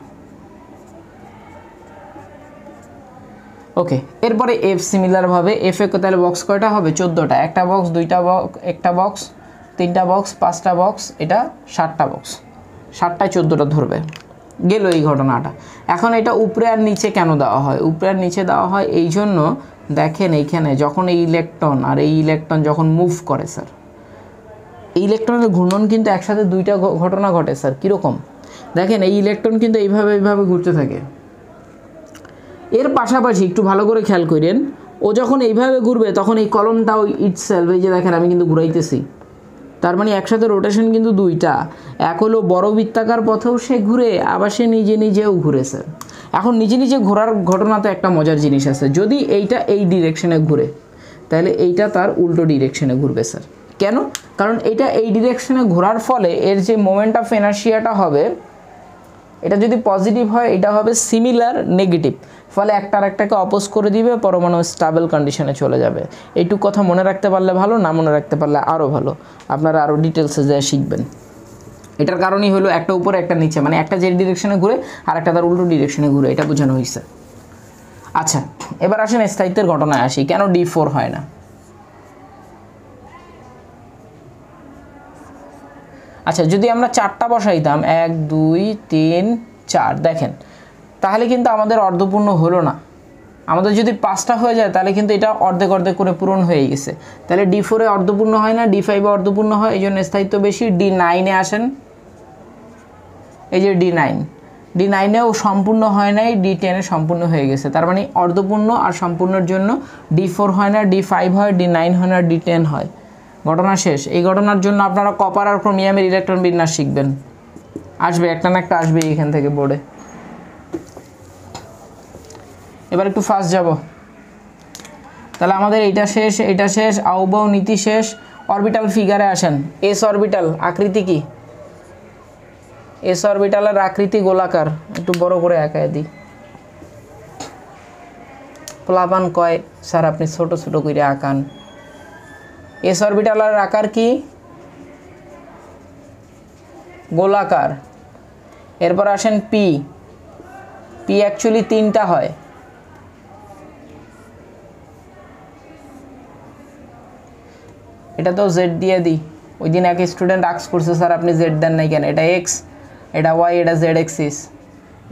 A: ওকে, এরপরে এফ সিমিলারভাবে এফ এ তাহলে বক্স কয়টা হবে? 14টা। একটা বক্স, 2টা বক্স, একটা বক্স, 3টা বক্স, 5টা বক্স, এটা 7টা বক্স। 7টায় 14টা ধরবে, গেল এই ঘটনাটা। এখন এটা উপরে আর নিচে কেন দেওয়া হয়? উপরে আর নিচে দেওয়া হয় এই জন্য, দেখেন এইখানে যখন এই ইলেকট্রন আর এই ইলেকট্রন যখন মুভ করে স্যার, এই ইলেকট্রনের ঘূর্ণন কিন্তু একসাথে 2টা ঘটনা ঘটে স্যার। কীরকম? দেখেন এই ইলেকট্রন কিন্তু এইভাবে এইভাবে ঘুরতে থাকে, এর পাশাপাশি একটু ভালো করে খেয়াল করেন, ও যখন এইভাবে ঘুরবে তখন এই কলমটাও ইটসেলফ, এই যে দেখেন আমি কিন্তু ঘুরাইতেছি, তার মানে একসাথে রোটেশন কিন্তু 2টা। এক হলো বড় বৃত্তাকার পথেও সে ঘুরে, আবার সে নিজে নিজেও ঘুরে স্যার। এখন নিজে নিজে ঘোরার ঘটনাতে একটা মজার জিনিস আছে, যদি এইটা এই ডিরেকশনে ঘুরে তাহলে এইটা তার উল্টো ডিরেকশনে ঘুরবে স্যার। কেন? কারণ এটা এই ডিরেকশনে ঘোরার ফলে এর যে মোমেন্ট অফ ইনার্শিয়াটা হবে, এটা যদি পজিটিভ হয় এটা হবে সিমিলার নেগেটিভ, ফলে একটা আরেকটাকে অপোজ করে দিবে, পরমাণু স্টেবল কন্ডিশনে চলে যাবে। এইটুকু কথা মনে রাখতে পারলে ভালো, না মনে রাখতে পারলে আরও ভালো, আপনারা আরও ডিটেলসে যা শিখবেন। এটার কারণই হলো একটা উপরে একটা নিচে, মানে একটা যে ডিরেকশনে ঘুরে আর একটা তার উল্টো ডিরেকশনে ঘুরে, এটা বোঝানো হয়েছে। আচ্ছা, এবার আসেন স্থায়িত্বের ঘটনায় আসি, কেন D4 হয় না? আচ্ছা, যদি আমরা 4টা বসাইতাম, 1 2 3 4, দেখেন তাহলে কিন্তু আমাদের অর্ধপূর্ণ হলো না। আমাদের যদি 5টা হয়ে যায় তাহলে কিন্তু এটা অর্ধেক অর্ধেক করে পূরণ হয়ে গেছে। তাহলে D4 এ অর্ধপূর্ণ হয় না, D5 এ অর্ধপূর্ণ হয়, এই জন্য স্থায়িত্ব বেশি। D9 এ আসেন, এই যে D9 এও সম্পূর্ণ হয় নাই, D10 এ সম্পূর্ণ হয়ে গেছে। তার মানে অর্ধপূর্ণ আর সম্পূর্ণের জন্য D4 হয় না, D5 হয়, D9 হয় না, D10 হয়। ঘটনা শেষ। এই ঘটনার জন্য আপনারা কপার আর ক্রোমিয়ামের ইলেকট্রন বিন্যাস শিখবেন, আসবে একটা না একটা আসবে এখান থেকে বোর্ডে। এবার একটু ফাস্ট যাব। তাহলে আমাদের এইটা শেষ, এটা শেষ, আউবাউ নীতি শেষ। অরবিটাল ফিগারে আসেন। এস অরবিটাল আকৃতি কি? এস অরবিটালের আকৃতি গোলাকার, একটু বড় করে আঁকায় দিই। প্লাবান কয় স্যার আপনি ছোট ছোট করে আঁকান। এস অরবিটালের আকার কি? গোলাকার। এরপর আসেন পি। পি অ্যাকচুয়ালি 3টা হয়। এটা তো জেড দিয়ে দিই, ওই দিন এক স্টুডেন্ট আক্স করছে স্যার আপনি জেড দেন নাই কেন? এটা এক্স, এটা ওয়াই, এটা Z axis,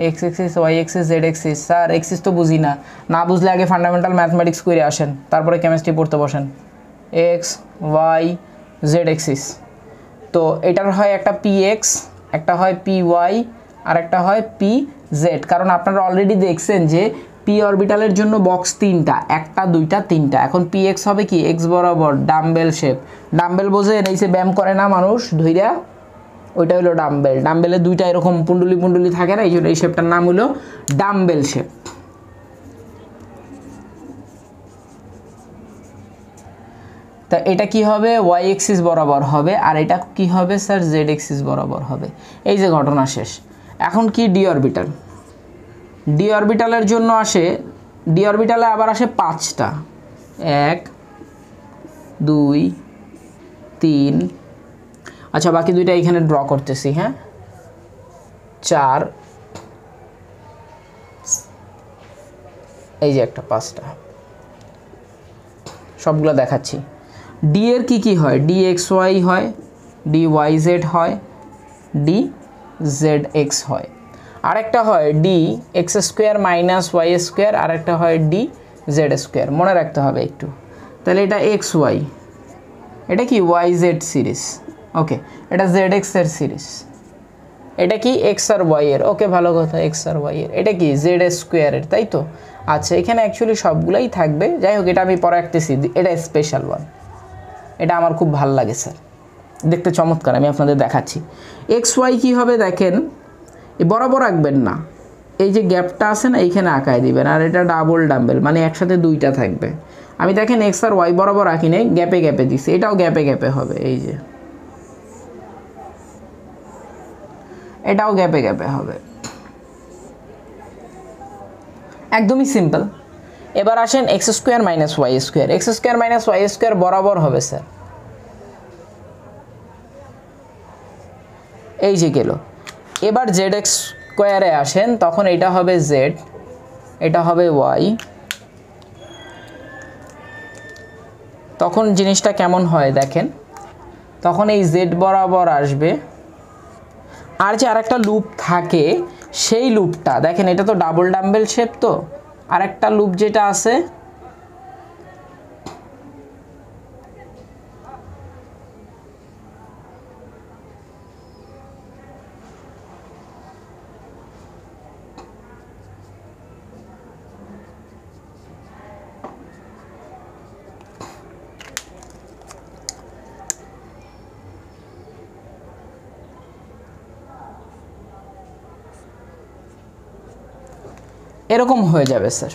A: X axis, Y axis, Z axis. Sir axis তো বুঝি না, না বুঝলে আগে ফান্ডামেন্টাল ম্যাথমেটিক্স করে আসেন, তারপরে কেমিস্ট্রি পড়তে বসেন। এক্স ওয়াই জেড এক্সিস, তো এটার হয় একটা পি এক্স, একটা হয় পি ওয়াই, আর একটা হয় পি জেড। কারণ আপনারা অলরেডি দেখছেন যে পি অরবিটালের জন্য বক্স 3টা, 1টা 2টা 3টা। এখন পি এক্স হবে কি? এক্স বরাবর ডাম্বেল শেপ। ডাম্বেল বোঝেন, এই যে ব্যায়াম করে না মানুষ ধইরা, ওইটা হলো ডাম্বেল। ডাম্বেলে 2টা এরকম পুন্ডুলি পুন্ডুলি থাকে না, এই জন্য এই শেপটার নাম হলো ডাম্বেল শেপ। তা এটা কি হবে? ওয়াই এক্সিস বরাবর হবে, আর এটা কি হবে স্যার? জেড এক্সিস বরাবর হবে। এই যে ঘটনা শেষ। এখন কি? D orbital. ডি অরবিটালের জন্য আসে, ডি অরবিটালে আবার আসে 5টা, 1 2 3, আচ্ছা বাকি 2টা এখানে ড্র করতেছি, হ্যাঁ, 4, এই যে একটা 5টা, সবগুলো দেখাচ্ছি। ডি এর কি কি হয়? ডি এক্স ওয়াই হয়, ডি ওয়াই জেড হয়, ডি জেড এক্স হয়, আরেকটা হয় D X square minus Y square, আরেকটা হয় ডি জেড স্কোয়ার। মনে রাখতে হবে একটু। তাহলে এটা এক্স ওয়াই, এটা কি ওয়াই জেড সিরিজ, ওকে। এটা জেড এক্স এর সিরিজ, এটা কি এক্স আর ওয়াই এর, ওকে ভালো কথা, এক্স আর ওয়াই এর। এটা কি জেড স্কোয়ারের, তাই তো? আচ্ছা, এখানে অ্যাকচুয়ালি সবগুলাই থাকবে, যাই হোক এটা আমি পরে রাখতেছি। এটা স্পেশাল ওয়ান, এটা আমার খুব ভালো লাগে স্যার, দেখতে চমৎকার, আমি আপনাদের দেখাচ্ছি। এক্স ওয়াই কী হবে দেখেন, বরাবর রাখবেন না, এই যে গ্যাপটা আছে না এইখানে আঁকায় দিবেন, আর এটা ডাবল ডাম্বেল মানে একসাথে দুইটা থাকবে। আমি দেখেন এক্স আর ওয়াই বরাবর রাখি নেই, গ্যাপে গ্যাপে দিছি, এটাও গ্যাপে গ্যাপে হবে, এই যে এটাও গ্যাপে গ্যাপে হবে, একদমই সিম্পল। এবার আসেন X square minus Y square, X square minus Y square বরাবর হবে স্যার, এই যে গেল। এবার জেড এক্স স্কোয়ারে আসেন, তখন এটা হবে জেড, এটা হবে ওয়াই, তখন জিনিসটা কেমন হয় দেখেন, তখন এই জেড বরাবর আসবে, আর যে আরেকটা লুপ থাকে সেই লুপটা দেখেন, এটা তো ডাবল ডাম্বেল শেপ, তো আরেকটা লুপ যেটা আছে এরকম হয়ে যাবে স্যার।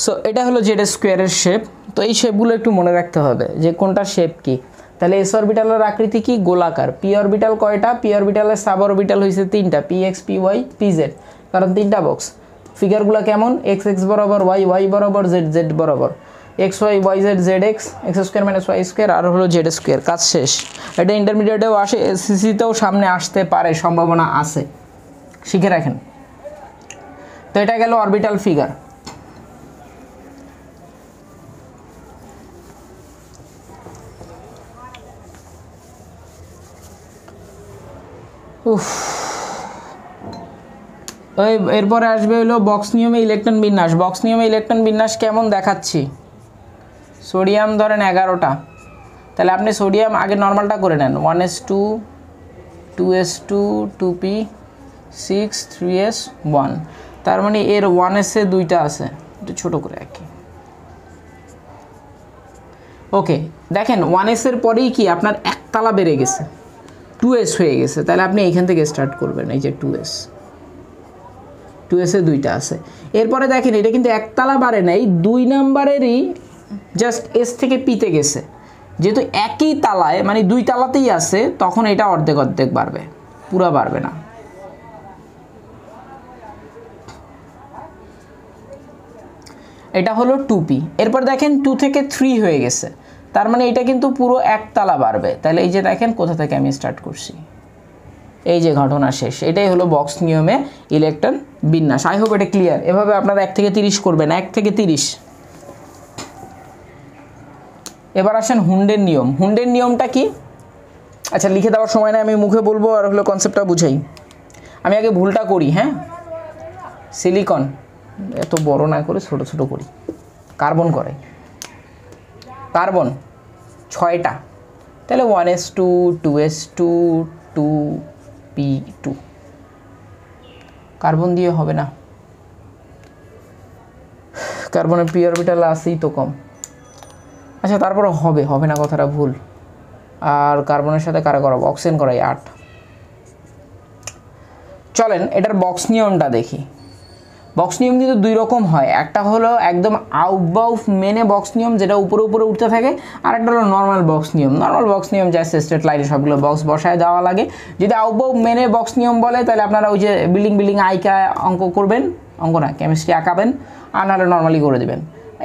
A: সো এটা হলো জেড স্কোয়ারের শেপ। তো এই শেপগুলো একটু মনে রাখতে হবে যে কোনটা শেপ কি। তাহলে এস অরবিটালের আকৃতি কি? গোলাকার। পি অরবিটাল কয়টা? পি অরবিটালের সাব অরবিটাল হয়েছে তিনটা, P X, P Y, P Z, কারণ তিনটা বক্স। ফিগারগুলো কেমন? এক্স এক্স বরাবর, ওয়াই ওয়াই বরাবর, জেড জেড বরাবর, X Y Y Z Z X, X square minus Y square, আর হলো জেড স্কোয়ার। কাজ শেষ। এটা ইন্টারমিডিয়েটেও আসে, এসএসসিতেও সামনে আসতে পারে, সম্ভাবনা আছে, শিখে রাখেন। তো এটা গেল অরবিটাল ফিগার। এরপরে আসবে হলো বক্স নিয়মে ইলেকট্রন বিন্যাস। বক্স নিয়মে ইলেকট্রন বিন্যাস কেমন দেখাচ্ছি। সোডিয়াম ধরেন 11টা, তাহলে আপনি সোডিয়াম আগে নর্মালটা করে নেন, 1s2 2s2 2p6 3s1, তার মানে এর 1s-এ দুইটা আছে, একটু ছোটো করে রাখি। ওকে, দেখেন 1s-এর পরেই কি আপনার একতলা বেড়ে গেছে, 2s হয়ে গেছে, তাহলে আপনি এইখান থেকে স্টার্ট করবেন। এই যে 2s-এ দুইটা আছে। এরপরে দেখেন এটা কিন্তু একতলা বাড়ে নাই, 2 নাম্বারেরই জাস্ট এস থেকে পিতে গেছে, যেহেতু একই তালায় মানে 2 তালাতেই আছে, তখন এটা অর্ধেক অর্ধেক বাড়বে, পুরা বাড়বে না। এটা হলো 2p। এরপর দেখেন 2 থেকে 3 হয়ে গেছে, তার মানে এটা কিন্তু পুরো একতলা বাড়বে। তাহলে এই যে দেখেন কোথা থেকে আমি স্টার্ট করছি, এই যে ঘটনা শেষ। এটাই হলো বক্স নিয়মে ইলেকট্রন বিন্যাস। আই হোপ এটা ক্লিয়ার। এভাবে আপনারা 1 থেকে 30 করবেন, 1 থেকে 30। এবার আসেন হুন্ডের নিয়ম। হুন্ডের নিয়মটা কি? আচ্ছা, লিখে দেওয়ার সময় না, আমি মুখে বলবো, আর হলো কনসেপ্টটা বুঝাই। আমি আগে ভুলটা করি, হ্যাঁ। সিলিকন এত বড় না করে ছোট ছোট করি। কার্বন করে, কার্বন 6টা, তাহলে 1s2 2s2 2p2। কার্বন দিয়ে হবে না, কার্বনের পি অরবিটাল আছেই তো কম। আচ্ছা, তারপরে হবে, হবে না কথাটা ভুল। আর কার্বনের সাথে কারা করাবো? অক্সিজেন করাই 8। চলেন এটার বক্স নিয়মটা দেখি। বক্স নিয়ম কিন্তু 2 রকম হয়। একটা হলো একদম আউটবাউফ মেনে বক্স নিয়ম, যেটা উপরে উপরে উঠতে থাকে, আর একটা হলো নর্মাল বক্স নিয়ম। নর্মাল বক্স নিয়ম জাস্ট স্ট্রেট লাইনে সবগুলো বক্স বসায় দেওয়া লাগে। যদি আউটবাউফ মেনে বক্স নিয়ম বলে, তাহলে আপনারা ওই যে বিল্ডিং আইকা অঙ্ক করবেন, অঙ্ক না কেমিস্ট্রি আঁকাবেন, আর নাহলে নর্মালি করে দেবেন।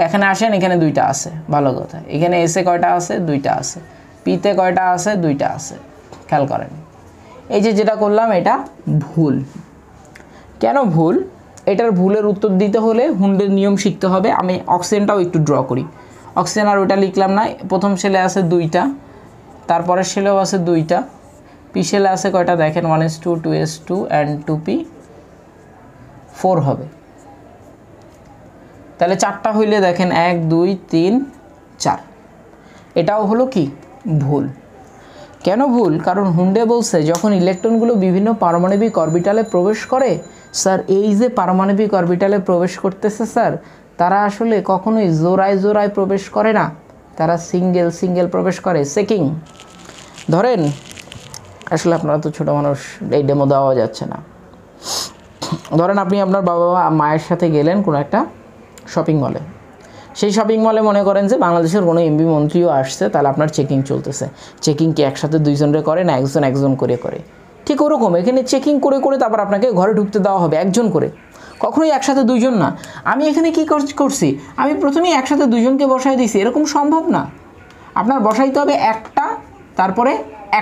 A: এখানে আসেন, এখানে 2টা আছে, ভালো কথা। এখানে এসে কয়টা আছে? 2টা আছে। পিতে কয়টা আছে? 2টা আছে। খেয়াল করেন, এই যে যেটা করলাম এটা ভুল। কেন ভুল? এটার ভুলের উত্তর দিতে হলে হুন্ডের নিয়ম শিখতে হবে। আমি অক্সিজেনটাও একটু ড্র করি। অক্সিজেন আর ওইটা লিখলাম না, প্রথম সেলে আছে 2টা, তারপরে শেলেও আছে 2টা, পি শেলে আছে কয়টা দেখেন 1s2 2s2 অ্যান্ড 2p 4 হবে। তাহলে 4টা হইলে দেখেন 1 2 3 4। এটাও হলো কি ভুল। কেন ভুল? কারণ হুন্ডে বলছে যখন ইলেকট্রনগুলো বিভিন্ন পারমাণবিক অরবিটালে প্রবেশ করে স্যার, এই যে পারমাণবিক অরবিটালে প্রবেশ করতেছে স্যার, তারা আসলে কখনোই জোড়ায় জোড়ায় প্রবেশ করে না, তারা সিঙ্গেল সিঙ্গেল প্রবেশ করে। চেকিং ধরেন, আসলে আপনারা তো ছোটো মানুষ, এই ডেমো দেওয়া যাচ্ছে না। ধরেন আপনি আপনার বাবা মায়ের সাথে গেলেন কোনো একটা শপিং মলে, সেই শপিং মলে মনে করেন যে বাংলাদেশের কোনো এমপি মন্ত্রীও আসছে, তাহলে আপনার চেকিং চলতেছে। চেকিং কি একসাথে 2জনরে করে না একজন একজন করে করে? ঠিক ওরকম এখানে চেকিং করে করে তারপর আপনাকে ঘরে ঢুকতে দেওয়া হবে একজন করে, কখনোই একসাথে 2জন না। আমি এখানে কি করছি, আমি প্রথমেই একসাথে 2জনকে বসাই দিয়েছি, এরকম সম্ভব না। আপনার বসাইতে হবে একটা, তারপরে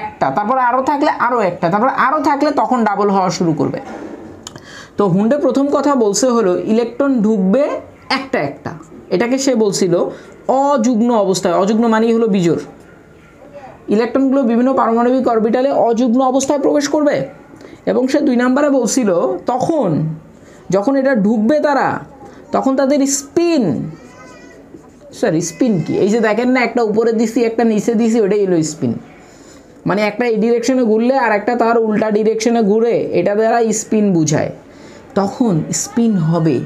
A: একটা, তারপরে আরও থাকলে আরও একটা, তারপরে আরও থাকলে তখন ডাবল হওয়া শুরু করবে। তো হুন্ডে প্রথম কথা বলছে হলো ইলেকট্রন ঢুকবে একটা একটা, এটাকে সে বলছিল অযুগ্ম অবস্থায়। অযুগ্ম মানেই হলো বিজোড়। ইলেকট্রনগুলো বিভিন্ন পারমাণবিক অরবিটালে অযুগ্ম অবস্থায় প্রবেশ করবে। এবং সে 2 নম্বরে বলছিল তখন যখন এটা ঢুকবে তারা, তখন তাদের স্পিন, স্যার স্পিন কি? এই যে দেখেন না, একটা উপরে দিছি একটা নিচে দিছি, ওটাই হলো স্পিন। মানে একটা এই ডিরেকশনে ঘুরলে আর একটা তার উল্টা ডিরেকশনে ঘুরে, এটা দ্বারা স্পিন বুঝায়। তখন স্পিন হবে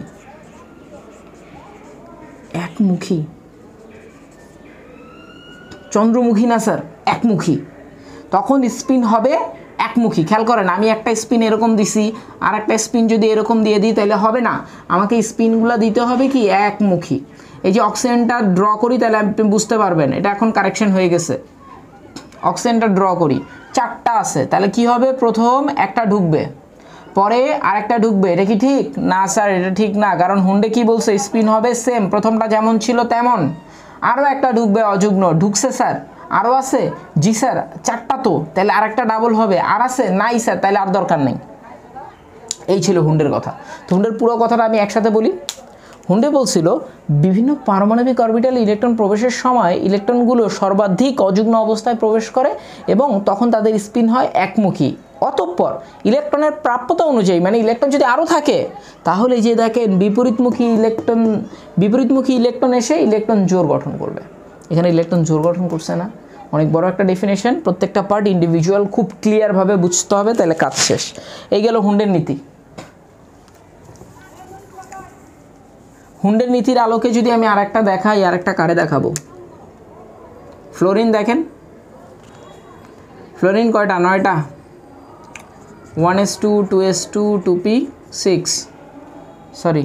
A: একমুখী, চন্দ্রমুখী না স্যার, একমুখী। তখন স্পিন হবে একমুখী। খেয়াল করেন, আমি একটা স্পিন এরকম দিছি, আর একটা স্পিন যদি এরকম দিয়ে দিই তাহলে হবে না, আমাকে স্পিনগুলো দিতে হবে কি একমুখী। এই যে অক্সিজেনটা ড্র করি, তাহলে আপনি বুঝতে পারবেন এটা এখন কারেকশন হয়ে গেছে। অক্সিজেনটা ড্র করি, 4টা আছে, তাহলে কি হবে, প্রথম একটা ঢুকবে, পরে আরেকটা ঢুকবে। এটা কি ঠিক? না স্যার, এটা ঠিক না, কারণ হুন্ডে কি বলছে, স্পিন হবে সেম, প্রথমটা যেমন ছিল তেমন। আরও একটা ঢুকবে অযুগ্ম, ঢুকছে স্যার, আরও আছে, জি স্যার 4টা তো, তাহলে আরেকটা ডাবল হবে, আর আছে নাই স্যার, তাহলে আর দরকার নেই। এই ছিল হুন্ডের কথা। তো হুন্ডের পুরো কথাটা আমি একসাথে বলি। হুন্ডে বলছিল বিভিন্ন পারমাণবিক অরবিটালে ইলেকট্রন প্রবেশের সময় ইলেকট্রনগুলো সর্বাধিক অযুগ্ম অবস্থায় প্রবেশ করে এবং তখন তাদের স্পিন হয় একমুখী। অতঃপর ইলেকট্রনের প্রাপ্যতা অনুযায়ী, মানে ইলেকট্রন যদি আরও থাকে, তাহলে যে দেখেন বিপরীতমুখী ইলেকট্রন এসে ইলেকট্রন জোড় গঠন করবে। এখানে ইলেকট্রন জোড় গঠন করছে না, অনেক বড় একটা ডেফিনেশন, প্রত্যেকটা পার্ট ইন্ডিভিজুয়াল খুব ক্লিয়ারভাবে বুঝতে হবে, তাহলে কাজ শেষ। এই গেল হুন্ডের নীতি। হুন্ডের নীতির আলোকে যদি আমি আরেকটা দেখাই, আরেকটা কারে দেখাবো, ফ্লোরিন দেখেন, ফ্লোরিন কয়টা, 9টা, 1s2 2s2 2p 6, সরি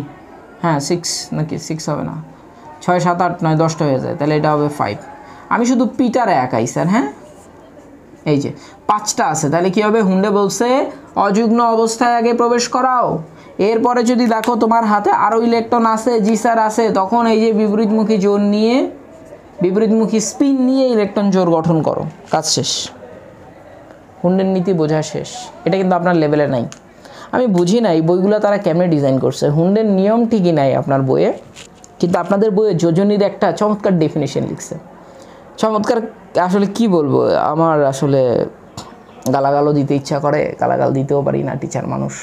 A: হ্যাঁ 6 নাকি 6 হবে না, 6 7 8 9 10টা হয়ে যায়, তাহলে এটা হবে 5। আমি শুধু পিটারে একাই স্যার, হ্যাঁ এই যে 5টা আছে, তাহলে কি হবে, হুন্ডে বলছে অযুগ্ম অবস্থায় আগে প্রবেশ করাও, এরপরে যদি দেখো তোমার হাতে আরও ইলেকট্রন আছে, জি স্যার আছে, তখন এই যে বিপরীতমুখী জোর নিয়ে, বিপরীতমুখী স্পিন নিয়ে ইলেকট্রন জোর গঠন করো, কাজ শেষ। হুন্ডের নীতি বোঝা শেষ। এটা কিন্তু আপনার লেভেলে নাই। আমি বুঝি না এই বইগুলো তারা কেমনে ডিজাইন করছে। হুন্ডের নিয়ম ঠিকই নাই আপনার বইয়ে, কিন্তু আপনাদের বইয়ে যোজনীর একটা চমৎকার ডেফিনেশন লিখছে। চমৎকার আসলে কি বলবো, আমার আসলে গালাগালও দিতে ইচ্ছা করে, গালাগাল দিতেও পারি না, টিচার মানুষ,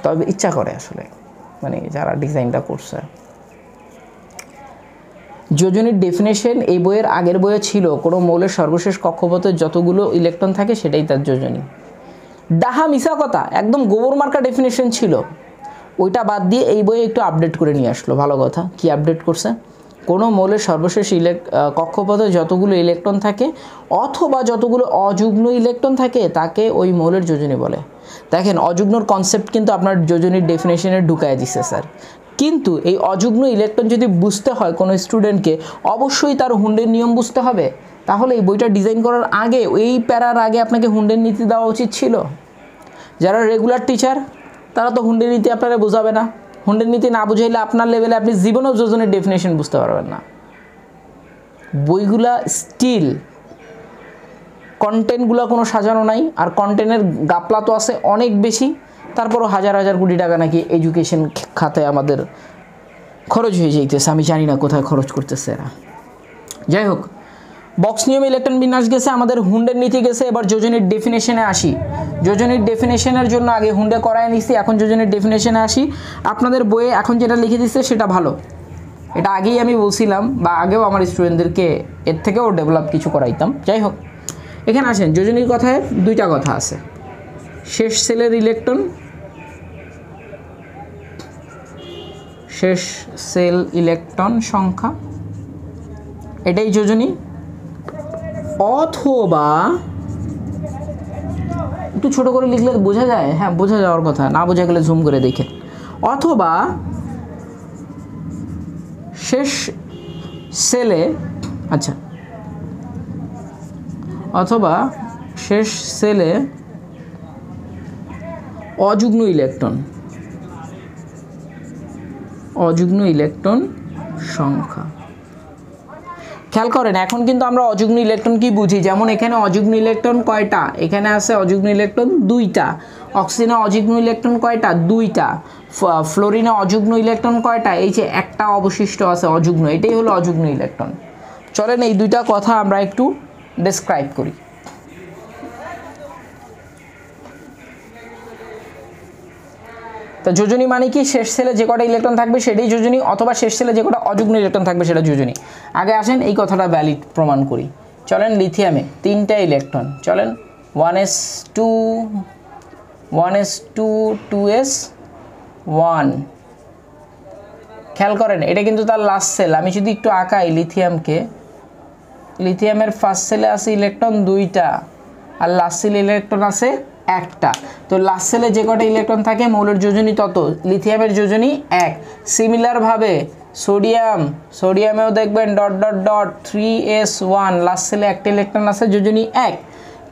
A: তবে ইচ্ছা করে আসলে, মানে যারা ডিজাইনটা করছে। যোজনীর ডেফিনেশন এই বইয়ের আগের বইয়ে ছিল, কোনো মৌলের সর্বশেষ কক্ষপথে যতগুলো ইলেকট্রন থাকে সেটাই তার যোজনী। ডাহা মিশা কথা, একদম গোবর মার্কা ডেফিনেশন ছিল, ওইটা বাদ দিয়ে এই বইয়ে একটু আপডেট করে নিয়ে আসলো। ভালো কথা, কি আপডেট করছে, কোনো মৌলের সর্বশেষ কক্ষপথে যতগুলো ইলেকট্রন থাকে অথবা যতগুলো অযুগ্ম ইলেকট্রন থাকে তাকে ওই মৌলের যোজনী বলে। দেখেন অযুগ্মর কনসেপ্ট কিন্তু আপনার যোজনীর ডেফিনেশনে ঢুকায় দিচ্ছে স্যার, কিন্তু এই অযুগ্ম ইলেকট্রন যদি বুঝতে হয় কোনো স্টুডেন্টকে, অবশ্যই তার হুন্ডের নিয়ম বুঝতে হবে। তাহলে এই বইটা ডিজাইন করার আগে, এই প্যারার আগে আপনাকে হুন্ডের নীতি দেওয়া উচিত ছিল। যারা রেগুলার টিচার তারা তো হুন্ডের নীতি আপনারা বোঝাবে না। হুন্ডের নীতি না বুঝাইলে আপনার লেভেলে আপনি জীবনেও যোজনের ডেফিনেশন বুঝতে পারবেন না। বইগুলা স্টিল কন্টেন্টগুলো কোনো সাজানো নাই, আর কন্টেন্টের গাপলা তো আছে অনেক বেশি, তারপরও হাজার হাজার কোটি টাকা নাকি এডুকেশন খাতে আমাদের খরচ হয়ে যাইতেছে। আমি জানি না কোথায় খরচ করতেছে এরা। যাই হোক, বক্স নিয়ম ইলেকট্রন বিন্যাস গেছে, আমাদের হুন্ডের নীতি গেছে। এবার যোজনীর ডেফিনেশনে আসি। যোজনীর ডেফিনেশনের জন্য আগে হুন্ডে করায় নিছি, এখন যোজনীর ডেফিনেশনে আসি। আপনাদের বইয়ে এখন যেটা লিখে দিচ্ছে সেটা ভালো, এটা আগেই আমি বলছিলাম, বা আগেও আমার স্টুডেন্টদেরকে এর থেকেও ডেভেলপ কিছু করাইতাম। যাই হোক, এখানে আসেন, যোজনীর কথায় দুইটা কথা আছে। শেষ সেলের ইলেকট্রন, শেষ সেল ইলেকট্রন সংখ্যা, এটাই যোজনী। অথবা একটু ছোট করে লিখলে বোঝা যায়, হ্যাঁ বোঝা যাওয়ার কথা, না বোঝা গেলে জুম করে দেখেন। অথবা শেষ সেলে, আচ্ছা, অথবা শেষ সেলে অযুগ্ম ইলেকট্রন, অযুগ্ম ইলেকট্রন সংখ্যা। খেয়াল করেন, এখন কিন্তু আমরা অযুগ্ম ইলেকট্রন কি বুঝি, যেমন এখানে অযুগ্ম ইলেকট্রন কয়টা, এখানে আছে অযুগ্ম ইলেকট্রন দুইটা। অক্সিজেনে অযুগ্ম ইলেকট্রন কয়টা, দুইটা। ফ্লোরিনে অযুগ্ম ইলেকট্রন কয়টা, এই যে একটা অবশিষ্ট আছে অযুগ্ম, এটাই হলো অযুগ্ম ইলেকট্রন। চলেন এই দুইটা কথা আমরা একটু ডেসক্রাইব করি। তো যোজনী মানে কি, শেষ সেলে যে কটা ইলেকট্রন থাকবে সেটাই যোজনী, অথবা শেষ সেলে যে কটা অযুগ্ম ইলেকট্রন থাকবে সেটা যোজনী। আগে আসেন এই কথাটা ভ্যালিড প্রমাণ করি। চলেন লিথিয়ামে 3টা ইলেকট্রন, চলেন 1s2 1s2 2s1। খেয়াল করেন, এটা কিন্তু তার লাস্ট সেল। আমি যদি একটু আঁকাই লিথিয়ামকে, লিথিয়ামের ফার্স্ট সেলে আছে ইলেকট্রন 2টা, আর লাস্ট সেলে ইলেকট্রন আছে একটা। তো লাস্ট সেলে যে কটা ইলেকট্রন থাকে মৌলের যোজনী তত, লিথিয়ামের যোজনী 1। সিমিলারভাবে সোডিয়ামেও দেখবেন ... 3s1, লাস্ট সেলে একটা ইলেকট্রন আছে, যোজনী 1।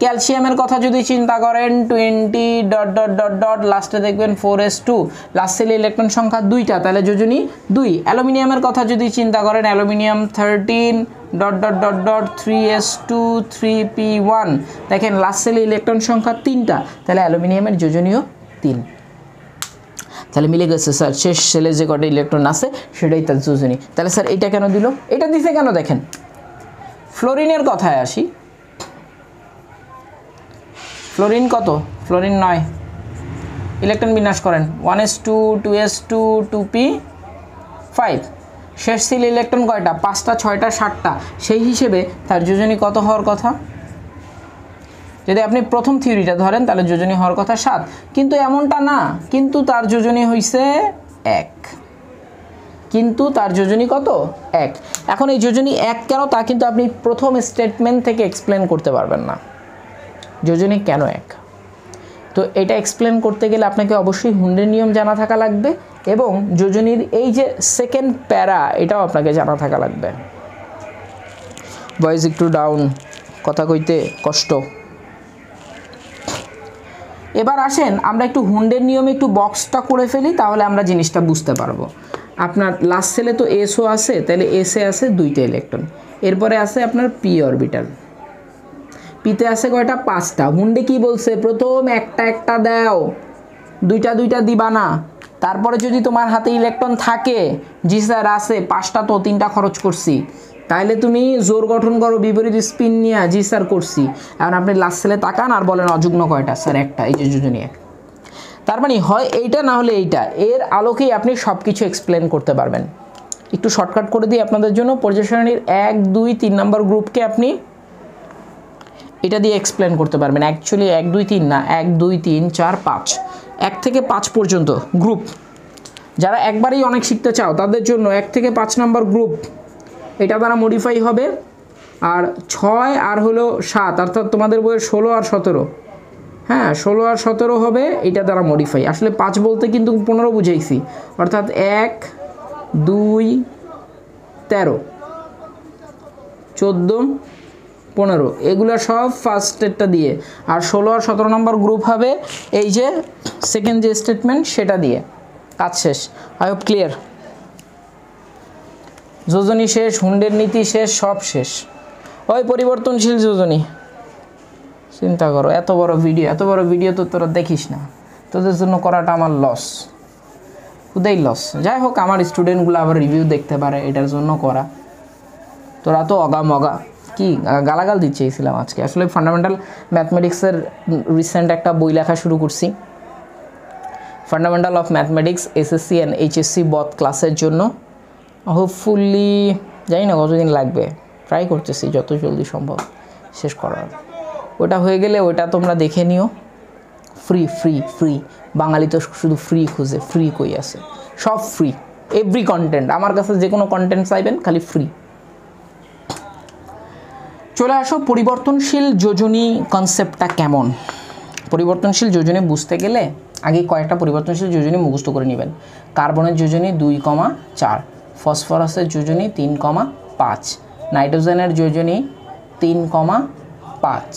A: ক্যালসিয়ামের কথা যদি চিন্তা করেন 20... লাস্টে দেখবেন 4s2, লাস্ট সেলে ইলেকট্রন সংখ্যা 2টা, তাহলে যোজনী 2। অ্যালুমিনিয়ামের কথা যদি চিন্তা করেন, অ্যালুমিনিয়াম 13... 3s2 3p1, দেখেন লাস্ট সেলে ইলেকট্রন সংখ্যা 3টা, তাহলে অ্যালুমিনিয়ামের যোজনীয় 3। তাহলে মিলে গেছে স্যার, শেষ সেলে যে কটা ইলেকট্রন আছে সেটাই তার যোজনী। তাহলে স্যার এটা কেন দিল, এটা দিছে কেন দেখেন। ফ্লোরিনের কথায় আসি। ফ্লোরিন কত, ফ্লোরিন 9। ইলেকট্রন বিন্যাস করেন 1s2 2s2 2p5। শেষ সেল ইলেকট্রন কয়টা, 5টা 6টা 7টা, সেই হিসেবে তার যোজনী কত হওয়ার কথা। যদি আপনি প্রথম থিওরিটা ধরেন তাহলে যোজনী হওয়ার কথা 7, কিন্তু এমনটা না, কিন্তু তার যোজনী হইছে 1, কিন্তু তার যোজনী কত, 1। এখন এই যোজনী 1 কেন তা কিন্তু আপনি প্রথম স্টেটমেন্ট থেকে এক্সপ্লেন করতে পারবেন না, যোজনী কেন 1। তো এটা এক্সপ্লেন করতে গেলে আপনাকে অবশ্যই হুন্ডের নিয়ম জানা থাকা লাগবে, এবং যোজনীর এই যে সেকেন্ড প্যারা এটাও আপনাকে জানা থাকা লাগবে। ভয়েস একটু ডাউন, কথা কইতে কষ্ট। এবার আসেন আমরা একটু হুন্ডের নিয়মে একটু বক্সটা করে ফেলি, তাহলে আমরা জিনিসটা বুঝতে পারবো। আপনার লাস্ট সেলে তো এসও আছে, তাহলে এসে আছে 2টা ইলেকট্রন, এরপরে আছে আপনার পি অরবিটাল, পিতে আছে কয়টা, 5টা। হুন্ডে কি বলছে, প্রথম একটা একটা দাও, 2টা 2টা দিবা না। তারপরে যদি তোমার হাতে ইলেকট্রন থাকে, জি স্যার আছে, 5টা তো 3টা খরচ করছি, তাহলে তুমি জোর গঠন করো বিপরীত স্পিন নিয়ে, জি স্যার করছি। এখন আপনি লাস্ট সেলে তাকান আর বলেন অযুগ্ম কয়টা, স্যার একটা, এই যে যোজনী 1। তার মানে হয় এইটা না হলে এইটা, এর আলোকেই আপনি সব কিছু এক্সপ্লেন করতে পারবেন। একটু শর্টকাট করে দিই আপনাদের জন্য, পর্যায় সারণীর 1 2 3 নম্বর গ্রুপকে আপনি এটা দিয়ে এক্সপ্লেন করতে পারবেন। অ্যাকচুয়ালি 1 2 3 না, 1 2 3 4 5, 1 থেকে 5 পর্যন্ত গ্রুপ। যারা একবারেই অনেক শিখতে চাও তাদের জন্য 1 থেকে 5 নম্বর গ্রুপ, এটা দ্বারা মডিফাই হবে। আর 6 আর হলো 7, অর্থাৎ তোমাদের বইয়ের 16 আর 17, হ্যাঁ 16 আর 17 হবে এটা দ্বারা মডিফাই। আসলে 5 বলতে কিন্তু 15 বুঝাইছি, অর্থাৎ 1 2 13 14 15, এগুলো সব ফার্স্ট স্টেটটা দিয়ে। আর 16 আর 17 নম্বর গ্রুপ হবে এই যে সেকেন্ড যে স্টেটমেন্ট সেটা দিয়ে। কাজ শেষ, আই হোপ ক্লিয়ার। যোজনী শেষ, হুন্ডের নীতি শেষ, সব শেষ। ওই পরিবর্তনশীল যোজনী চিন্তা করো, এত বড় ভিডিও তো তোরা দেখিস না, তোদের জন্য করাটা আমার লস, খুদেই লস। যাই হোক, আমার স্টুডেন্টগুলো আবার রিভিউ দেখতে পারে, এটার জন্য করা। তোরা তো অগা মগা, কি গালাগাল দিচ্ছেছিলাম আজকে, আসলে ফান্ডামেন্টাল ম্যাথমেটিক্সের রিসেন্ট একটা বই লেখা শুরু করছি, fundamental of mathematics SSC and HSC both ক্লাসের জন্য। হোপফুলি জানি না কতদিন লাগবে, ট্রাই করতেছি যত জলদি সম্ভব শেষ করার। ওটা হয়ে গেলে ওটা তোমরা দেখে নিও। ফ্রি ফ্রি ফ্রি, বাঙালি তো শুধু ফ্রি খুঁজে, ফ্রি কই আছে, সব ফ্রি, এভরি কন্টেন্ট আমার কাছে যে কোনো কন্টেন্ট চাইবেন খালি ফ্রি। চলে আসো পরিবর্তনশীল যোজনী কনসেপ্টটা কেমন। পরিবর্তনশীল যোজনী বুঝতে গেলে আগে কয়েকটা পরিবর্তনশীল যোজনী মুখস্থ করে নেবেন। কার্বনের যোজনী 2,4, ফসফরাসের যোজনী 3,5, নাইট্রোজেনের যোজনী 3,5,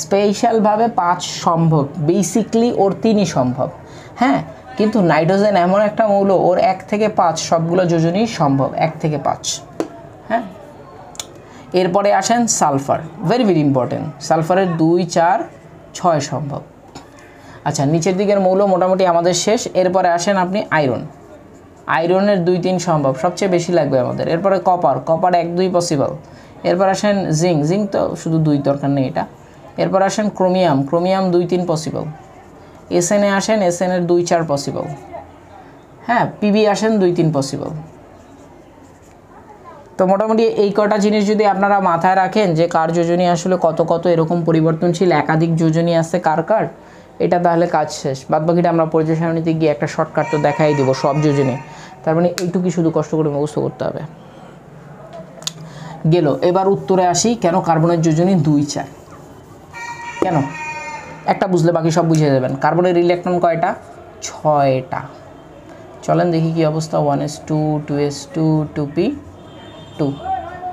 A: স্পেশালভাবে 5 সম্ভব, বেসিকলি ওর 3ই সম্ভব। হ্যাঁ, কিন্তু নাইট্রোজেন এমন একটা মৌল ওর 1 থেকে 5 সবগুলো যোজনী সম্ভব, 1 থেকে 5। হ্যাঁ, এরপরে আসেন সালফার, ভেরি ভেরি ইম্পর্টেন্ট, সালফারের 2, 4, 6 সম্ভব। আচ্ছা, নিচের দিকের মৌল মোটামুটি আমাদের শেষ। এরপরে আসেন আপনি আয়রন, আয়রনের 2, 3 সম্ভব, সবচেয়ে বেশি লাগবে আমাদের। এরপরে কপার, কপার 1, 2 পসিবল। এরপর আসেন জিঙ্ক, জিঙ্ক তো শুধু 2 দরকার নেই এটা। এরপর আসেন ক্রোমিয়াম, ক্রোমিয়াম 2, 3 পসিবল। এসএনে আসেন, এসএনের 2, 4 পসিবল। হ্যাঁ, পিবি আসেন 2, 3 পসিবল। তো মোটামুটি এই কটা জিনিস যদি আপনারা মাথায় রাখেন যে কার যোজনী আসলে কত কত এরকম পরিবর্তনশীল একাধিক যোজনী আছে কার কার, এটা তাহলে কাজ শেষ। বাদবাকিটা আমরা পরিচয় সারণীতে গিয়ে একটা শর্টকাট তো দেখাই দেবো সব যোজনী। তার মানে এইটুকুই শুধু কষ্ট করে মুখস্থ করতে হবে। গেল, এবার উত্তরে আসি, কেন কার্বনের যোজনী 2, 4? কেন? একটা বুঝলে বাকি সব বুঝে যাবেন। কার্বনের ইলেকট্রন কয়টা? 6টা। চলেন দেখি কি অবস্থা। 1s2, 2s2, 2p2।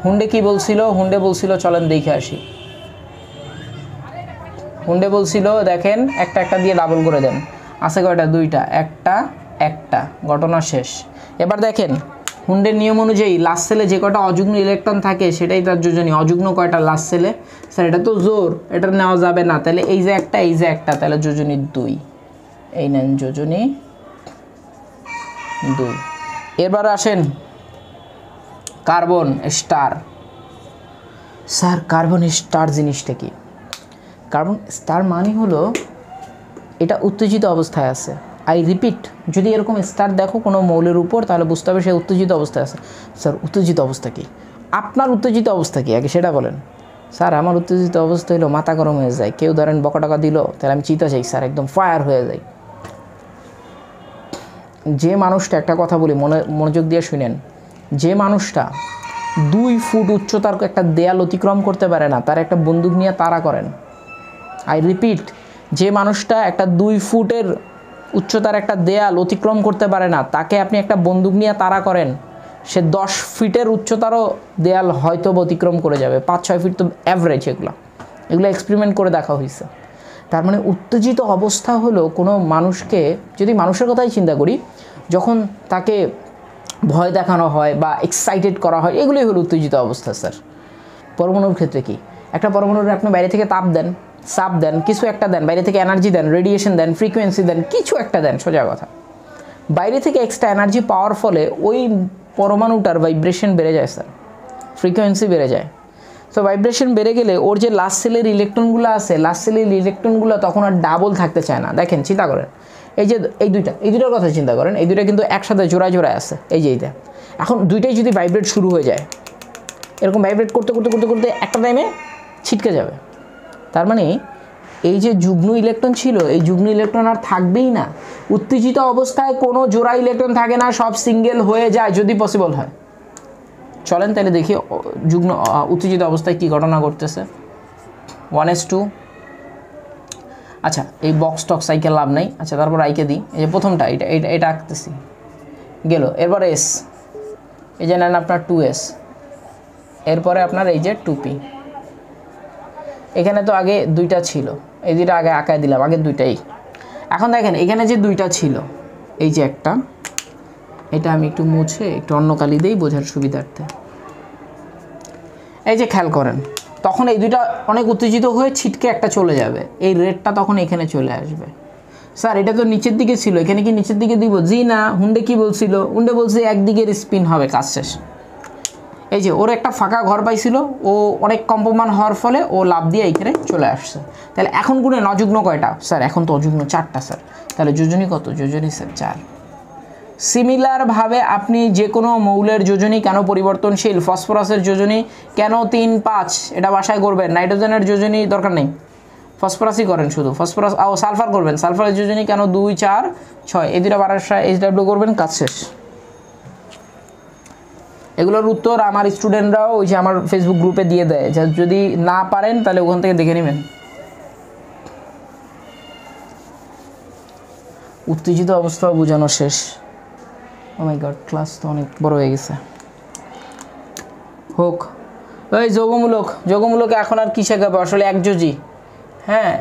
A: হুন্ডে কি বলছিল? হুন্ডে বলছিল, চলেন দেখে আসি। হুন্ডে বলছিল দেখেন একটা একটা দিয়ে ডাবল করে দেন। আছে কয়টা? 2টা, একটা, ঘটনা শেষ। এবার দেখেন হুন্ডের নিয়ম অনুযায়ী লাস্ট সেলে যে কয়টা অযুগ্ম ইলেকট্রন থাকে সেটাই তার যোজনী। অযুগ্ম কয়টা লাস্ট সেলে? স্যার এটা তো জোর, এটা নেওয়া যাবে না। তাহলে এই যে একটা, এই যে একটা, তাহলে যোজনী 2। এই নেন যোজনী 2। এবার আসেন carbon star. Sir carbon star জিনিসটা কি? কার্বন স্টার মানে হলো এটা উত্তেজিত অবস্থায় আছে। আই রিপিট, যদি এরকম স্টার দেখো কোনো মৌলের উপর তাহলে বুঝতে হবে সে উত্তেজিত অবস্থায় আছে। স্যার উত্তেজিত অবস্থা কি? আপনার উত্তেজিত অবস্থা কি আগে সেটা বলেন। স্যার আমার উত্তেজিত অবস্থা হলো মাথা গরম হয়ে যায়, কেউ ধরেন বকা টাকা দিল তাহলে আমি চিতা চাই স্যার, একদম ফায়ার হয়ে যাই। যে মানুষটা, একটা কথা বলি মনোযোগ দিয়ে শুনেন, যে মানুষটা 2 ফুট উচ্চতার একটা দেয়াল অতিক্রম করতে পারে না তার একটা বন্দুক নিয়ে তাড়া করেন। আই রিপিট, যে মানুষটা একটা 2 ফুটের উচ্চতার একটা দেয়াল অতিক্রম করতে পারে না তাকে আপনি একটা বন্দুক নিয়ে তাড়া করেন, সে 10 ফিটের উচ্চতারও দেয়াল হয়তো অতিক্রম করে যাবে। 5-6 ফিট তো অ্যাভারেজ। এগুলো এক্সপেরিমেন্ট করে দেখা হয়েছে। তার মানে উত্তেজিত অবস্থা হলো কোনো মানুষকে, যদি মানুষের কথাই চিন্তা করি, যখন তাকে ভয় দেখানো হয় বা এক্সাইটেড করা হয়, এগুলোই হলো উত্তেজিত অবস্থা। স্যার পরমাণুর ক্ষেত্রে কি? একটা পরমাণুর আপনি বাইরে থেকে তাপ দেন, চাপ দেন, কিছু একটা দেন, বাইরে থেকে এনার্জি দেন, রেডিয়েশন দেন, ফ্রিকোয়েন্সি দেন, কিছু একটা দেন, সোজা কথা। বাইরে থেকে এক্সট্রা এনার্জি পাওয়ার ফলে ওই পরমাণুটার ভাইব্রেশন বেড়ে যায় স্যার, ফ্রিকোয়েন্সি বেড়ে যায়। তো ভাইব্রেশন বেড়ে গেলে ওর যে লাস্ট সেলের ইলেকট্রনগুলো আছে, লাস্ট সেলের ইলেকট্রনগুলো তখন আর ডাবল থাকতে চায় না। দেখেন চিন্তা করেন, এই যে এই দুইটার কথা চিন্তা করেন, এই দুইটা কিন্তু একসাথে জোড়ায় জোড়ায় আছে। এই যে এইটা, এখন দুইটাই যদি ভাইব্রেট শুরু হয়ে যায়, এরকম ভাইব্রেট করতে করতে করতে করতে একটা টাইমে ছিটকে যাবে। তার মানে এই যে যুগ্ম ইলেকট্রন ছিল, এই যুগ্ম ইলেকট্রন আর থাকবেই না। উত্তেজিত অবস্থায় কোনো জোড়া ইলেকট্রন থাকে না, সব সিঙ্গেল হয়ে যায় যদি পসিবল হয়। চলেন তাহলে দেখি যুগ্ম উত্তেজিত অবস্থায় কী ঘটনা ঘটতেছে। 1s2। আচ্ছা এই বক্স টক সাইকেল লাভ নাই। আচ্ছা তারপর আইকে দিই, এই যে প্রথমটা এটা আঁকতেছি গেল। এরপর এস, এই যে নেন আপনার 2s। এরপরে আপনার এই যে 2p। এখানে তো আগে 2টা ছিল, এই 2টা আগে আঁকায় দিলাম, আগে 2টাই। এখন দেখেন এখানে যে 2টা ছিল, এই যে একটা, এটা আমি একটু মুছে একটু অন্য কালি দিই বোঝার সুবিধার্থে। এই যে খেয়াল করেন, তখন এই 2টা অনেক উত্তেজিত হয়ে ছিটকে একটা চলে যাবে, এই রেডটা তখন এখানে চলে আসবে। স্যার এটা তো নিচের দিকে ছিল, এখানে কি নিচের দিকে দিব? জি না। হুন্ডে কি বলছিল? হুন্ডে বলছে একদিকের স্পিন হবে, কাজ শেষ। এই যে ওর একটা ফাঁকা ঘর পাইছিল, ও অনেক কম্পমান হওয়ার ফলে ও লাভ দিয়ে এইখানে চলে আসছে। তাহলে এখন গুণে নযুগ্ন কয়টা স্যার? এখন তো অযুগ্ন 4টা স্যার। তাহলে যোজনী কত? যোজনী স্যার 4। সিমিলারভাবে আপনি যে কোনো মৌলের যোজনী কেন পরিবর্তনশীল? ফসফরাসের যোজনী কেন 3, 5? এটা বাসায় করবেন। নাইট্রোজেনের যোজনী দরকার নেই, ফসফরাসই করেন শুধু। ফসফরাস ও সালফার করবেন, সালফারের যোজনী কেন 2, 4, 6? এই দুটা বারাসা HW করবেন, কাজ শেষ। এগুলোর উত্তর আমার স্টুডেন্টরাও ওই যে আমার ফেসবুক গ্রুপে দিয়ে দেয়, যা যদি না পারেন তাহলে ওখান থেকে দেখে নেবেন। উত্তেজিত অবস্থা বোঝানো শেষ। ও মাই গড, ক্লাস তো অনেক বড় হয়ে গেছে। হোক। ওই যোগমূলকে এখন আর কী শেখাবে? আসলে একযোজি। হ্যাঁ,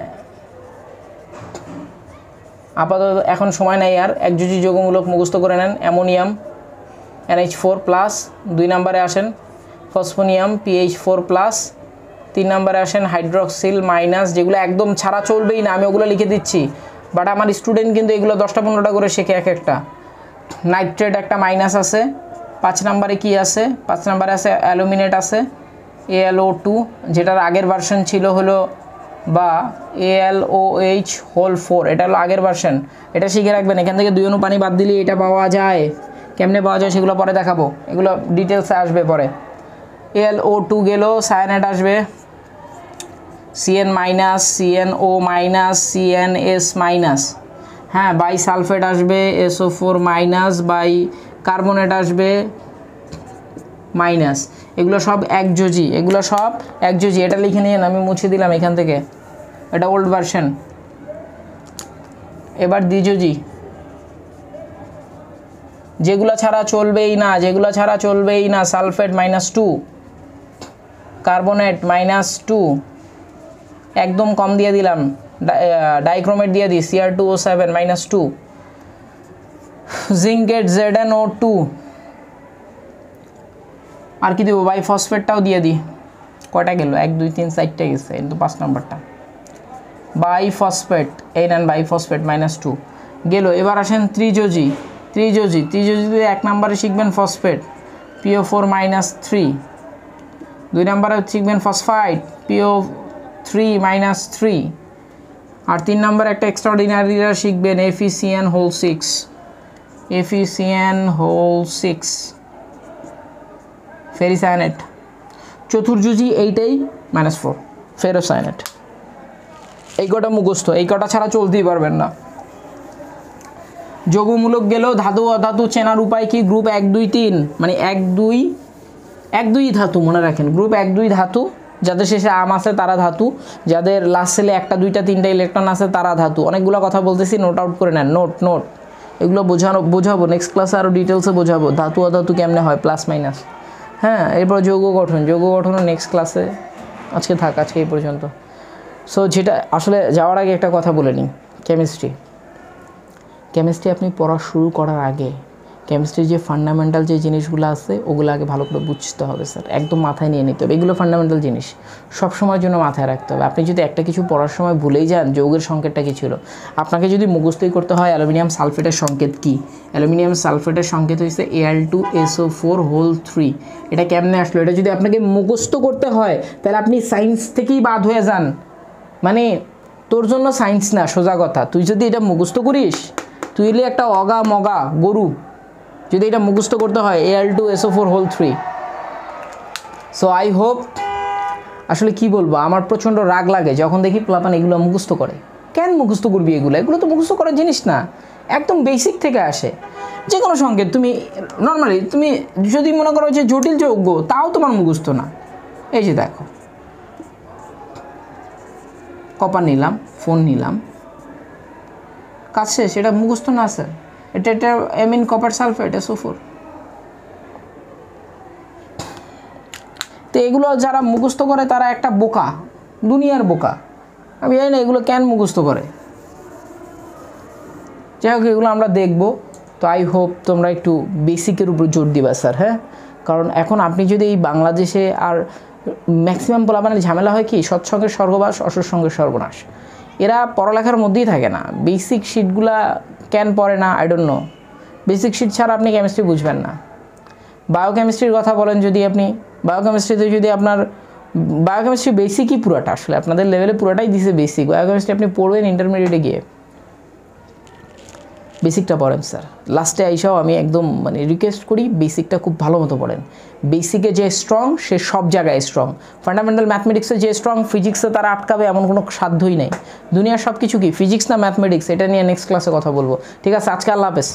A: আপাতত এখন সময় নাই আর। একযোজি যোগমূলক মুখস্থ করে নেন। অ্যামোনিয়াম NH4+, 2 নম্বরে আসেন ফসফোনিয়াম PH4+, 3 নম্বরে আসেন হাইড্রক্সিল মাইনাস, যেগুলো একদম ছাড়া চলবেই না। আমি ওগুলো লিখে দিচ্ছি, বাট আমার স্টুডেন্ট কিন্তু এগুলো 10টা 15টা করে শেখে এক একটা। নাইট্রেট একটা মাইনাস আছে। 5 নম্বরে কি আছে? 5 নম্বরে আছে অ্যালুমিনেট আছে, AlO2, যেটার আগের ভার্সন ছিল হলো বা AlOH4, এটা হলো আগের ভার্সন। এটা শিখে রাখবেন। এখান থেকে 2 অণু পানি বাদ দিলে এটা পাওয়া যায়। কেমনে পাওয়া যায় সেগুলো পরে দেখাবো, এগুলো ডিটেলসে আসবে পরে। AlO2 গেল, সায়ানাইড আসবে CN-, CNO-, CNS-। হ্যাঁ, বাই সালফেট আসবে SO4-, বাই কার্বনেট আসবে মাইনাস। এগুলো সব একযোজি, এগুলো সব একযোজি। এটা লিখে নিন, আমি মুছে দিলাম এখান থেকে, এটা ওল্ড ভার্সন। এবার দ্বিযোজি, যেগুলো ছাড়া চলবেই না, যেগুলো ছাড়া চলবেই না। সালফেট -2, কার্বনেট -2, একদম কম দিয়ে দিলাম। ডাইক্রোমেট দিয়ে দিই Cr2O7 -2, জিঙ্কেট ZnO2, আর কি দেবো? বাইফসফেটটাও দিয়ে দিই। কয়টা গেল? 1, 2, 3, 4টা গেছে, কিন্তু 5 নম্বরটা বাইফসফেট। এই নেন বাইফসফেট -2 গেল। এবার আসেন ত্রিযোজি। ত্রিযোজিতে 1 নম্বরে শিখবেন ফসফেট PO4 -3, 2 নম্বরে শিখবেন ফসফাইড PO3 -3, আর 3 নম্বরে একটা এক্সট্রাঅর্ডিনারি শিখবেন FeCN6, FeCN6 ফেরিসায়ানেট। চতুর্যোজি এইটাই -4 ফেরোসায়ানেট। এই কটা মুখস্থ, এই কটা ছাড়া চলতেই পারবেন না। যোগমূলক গেল। ধাতু অধাতু চেনার উপায় কি? গ্রুপ 1, 2, 3, মানে 1, 2 ধাতু মনে রাখেন। গ্রুপ 1, 2 ধাতু, যাদের শেষে আম আছে তারা ধাতু, যাদের লাস্ট সেলে 1টা 2টা 3টা ইলেকট্রন আছে তারা ধাতু। অনেকগুলো কথা বলতেছি, নোট আউট করে নেন। নোট এগুলো বোঝাবো নেক্সট ক্লাসে, আরও ডিটেলসে বোঝাবো ধাতু অধাতু কেমনে হয়, প্লাস মাইনাস। হ্যাঁ, এরপর যৌগ গঠনও নেক্সট ক্লাসে। আজকে থাক, আজকে এই পর্যন্ত। সো যেটা আসলে যাওয়ার আগে একটা কথা বলে নিই, কেমিস্ট্রি আপনি পড়া শুরু করার আগে কেমিস্ট্রির যে ফান্ডামেন্টাল যে জিনিসগুলো আছে ওগুলো আগে ভালো করে বুঝতে হবে স্যার, একদম মাথায় নিয়ে নিতে হবে। এগুলো ফান্ডামেন্টাল জিনিস, সব সময়ের জন্য মাথায় রাখতে হবে। আপনি যদি একটা কিছু পড়ার সময় ভুলেই যান যৌগের সংকেতটা কী ছিল, আপনাকে যদি মুখস্থই করতে হয় অ্যালুমিনিয়াম সালফেটের সংকেত কী, অ্যালুমিনিয়াম সালফেটের সংকেত হচ্ছে Al2SO4 এটা কেমনে আসলো, এটা যদি আপনাকে মুখস্থ করতে হয় তাহলে আপনি সায়েন্স থেকেই বাদ হয়ে যান। মানে তোর জন্য সায়েন্স না, সোজা কথা। তুই যদি এটা মুখস্থ করিস, তুই এলে একটা অগা মগা গরু, যদি এটা মুখস্থ করতে হয় Al2SO4. সো আই হোপ, আসলে কি বলবো, আমার প্রচণ্ড রাগ লাগে যখন দেখি প্লাপান এগুলো মুখস্থ করে। কেন মুখস্থ করবি এগুলো তো মুখস্থ করার জিনিস না, একদম বেসিক থেকে আসে। যে কোনো সংকেত তুমি নর্মালি তুমি যদি মনে করো যে জটিল যৌগ, তাও তোমার মুখস্থ না। এই যে দেখো, কপার নিলাম, ফোন নিলাম, কাজ শেষ। এটা মুখস্থ না স্যার, এটা অ্যামিন কপার সালফেট SO4। তো এগুলো যারা মুখস্থ করে তারা একটা বোকা, দুনিয়ার বোকা। আমি জানি না এগুলো কেন মুখস্থ করে। যাই হোক, এগুলো আমরা দেখব। তো আই হোপ তোমরা একটু বেসিকের উপর জোর দিবা স্যার। হ্যাঁ, কারণ এখন আপনি যদি এই বাংলাদেশে আর ম্যাক্সিমাম পোলাপানের ঝামেলা হয় কি, সৎসঙ্গের স্বর্গবাস, অসৎসঙ্গের সর্বনাশ। এরা পড়ালেখার মধ্যেই থাকে না, বেসিক শিটগুলা কেন পড়ে না I don't know. Basic sheet ছাড়া আপনি কেমিস্ট্রি বুঝবেন না। বায়োকেমিস্ট্রির কথা বলেন যদি আপনি, বায়োকেমিস্ট্রিতে যদি আপনার বায়োকেমিস্ট্রি বেসিকই পুরাটা, আসলে আপনাদের লেভেলে পুরাটাই দিছে বেসিক। বায়োকেমিস্ট্রি আপনি পড়বেন ইন্টারমিডিয়েটে গিয়ে, বেসিকটা পড়েন স্যার। লাস্টে আইসাও আমি একদম মানে রিকোয়েস্ট করি বেসিকটা খুব ভালো মতো পড়েন। বেসিকে যে স্ট্রং সে সব জায়গায় স্ট্রং। ফান্ডামেন্টাল ম্যাথমেটিক্সে যে স্ট্রং, ফিজিক্সে তারা আটকাবে এমন কোনো সাধ্যই নেই। দুনিয়ার সব কিছু কি ফিজিক্স না ম্যাথমেটিক্স, এটা নিয়ে নেক্সট ক্লাসে কথা বলবো। ঠিক আছে, আজকে আল্লাহ হাফেজ।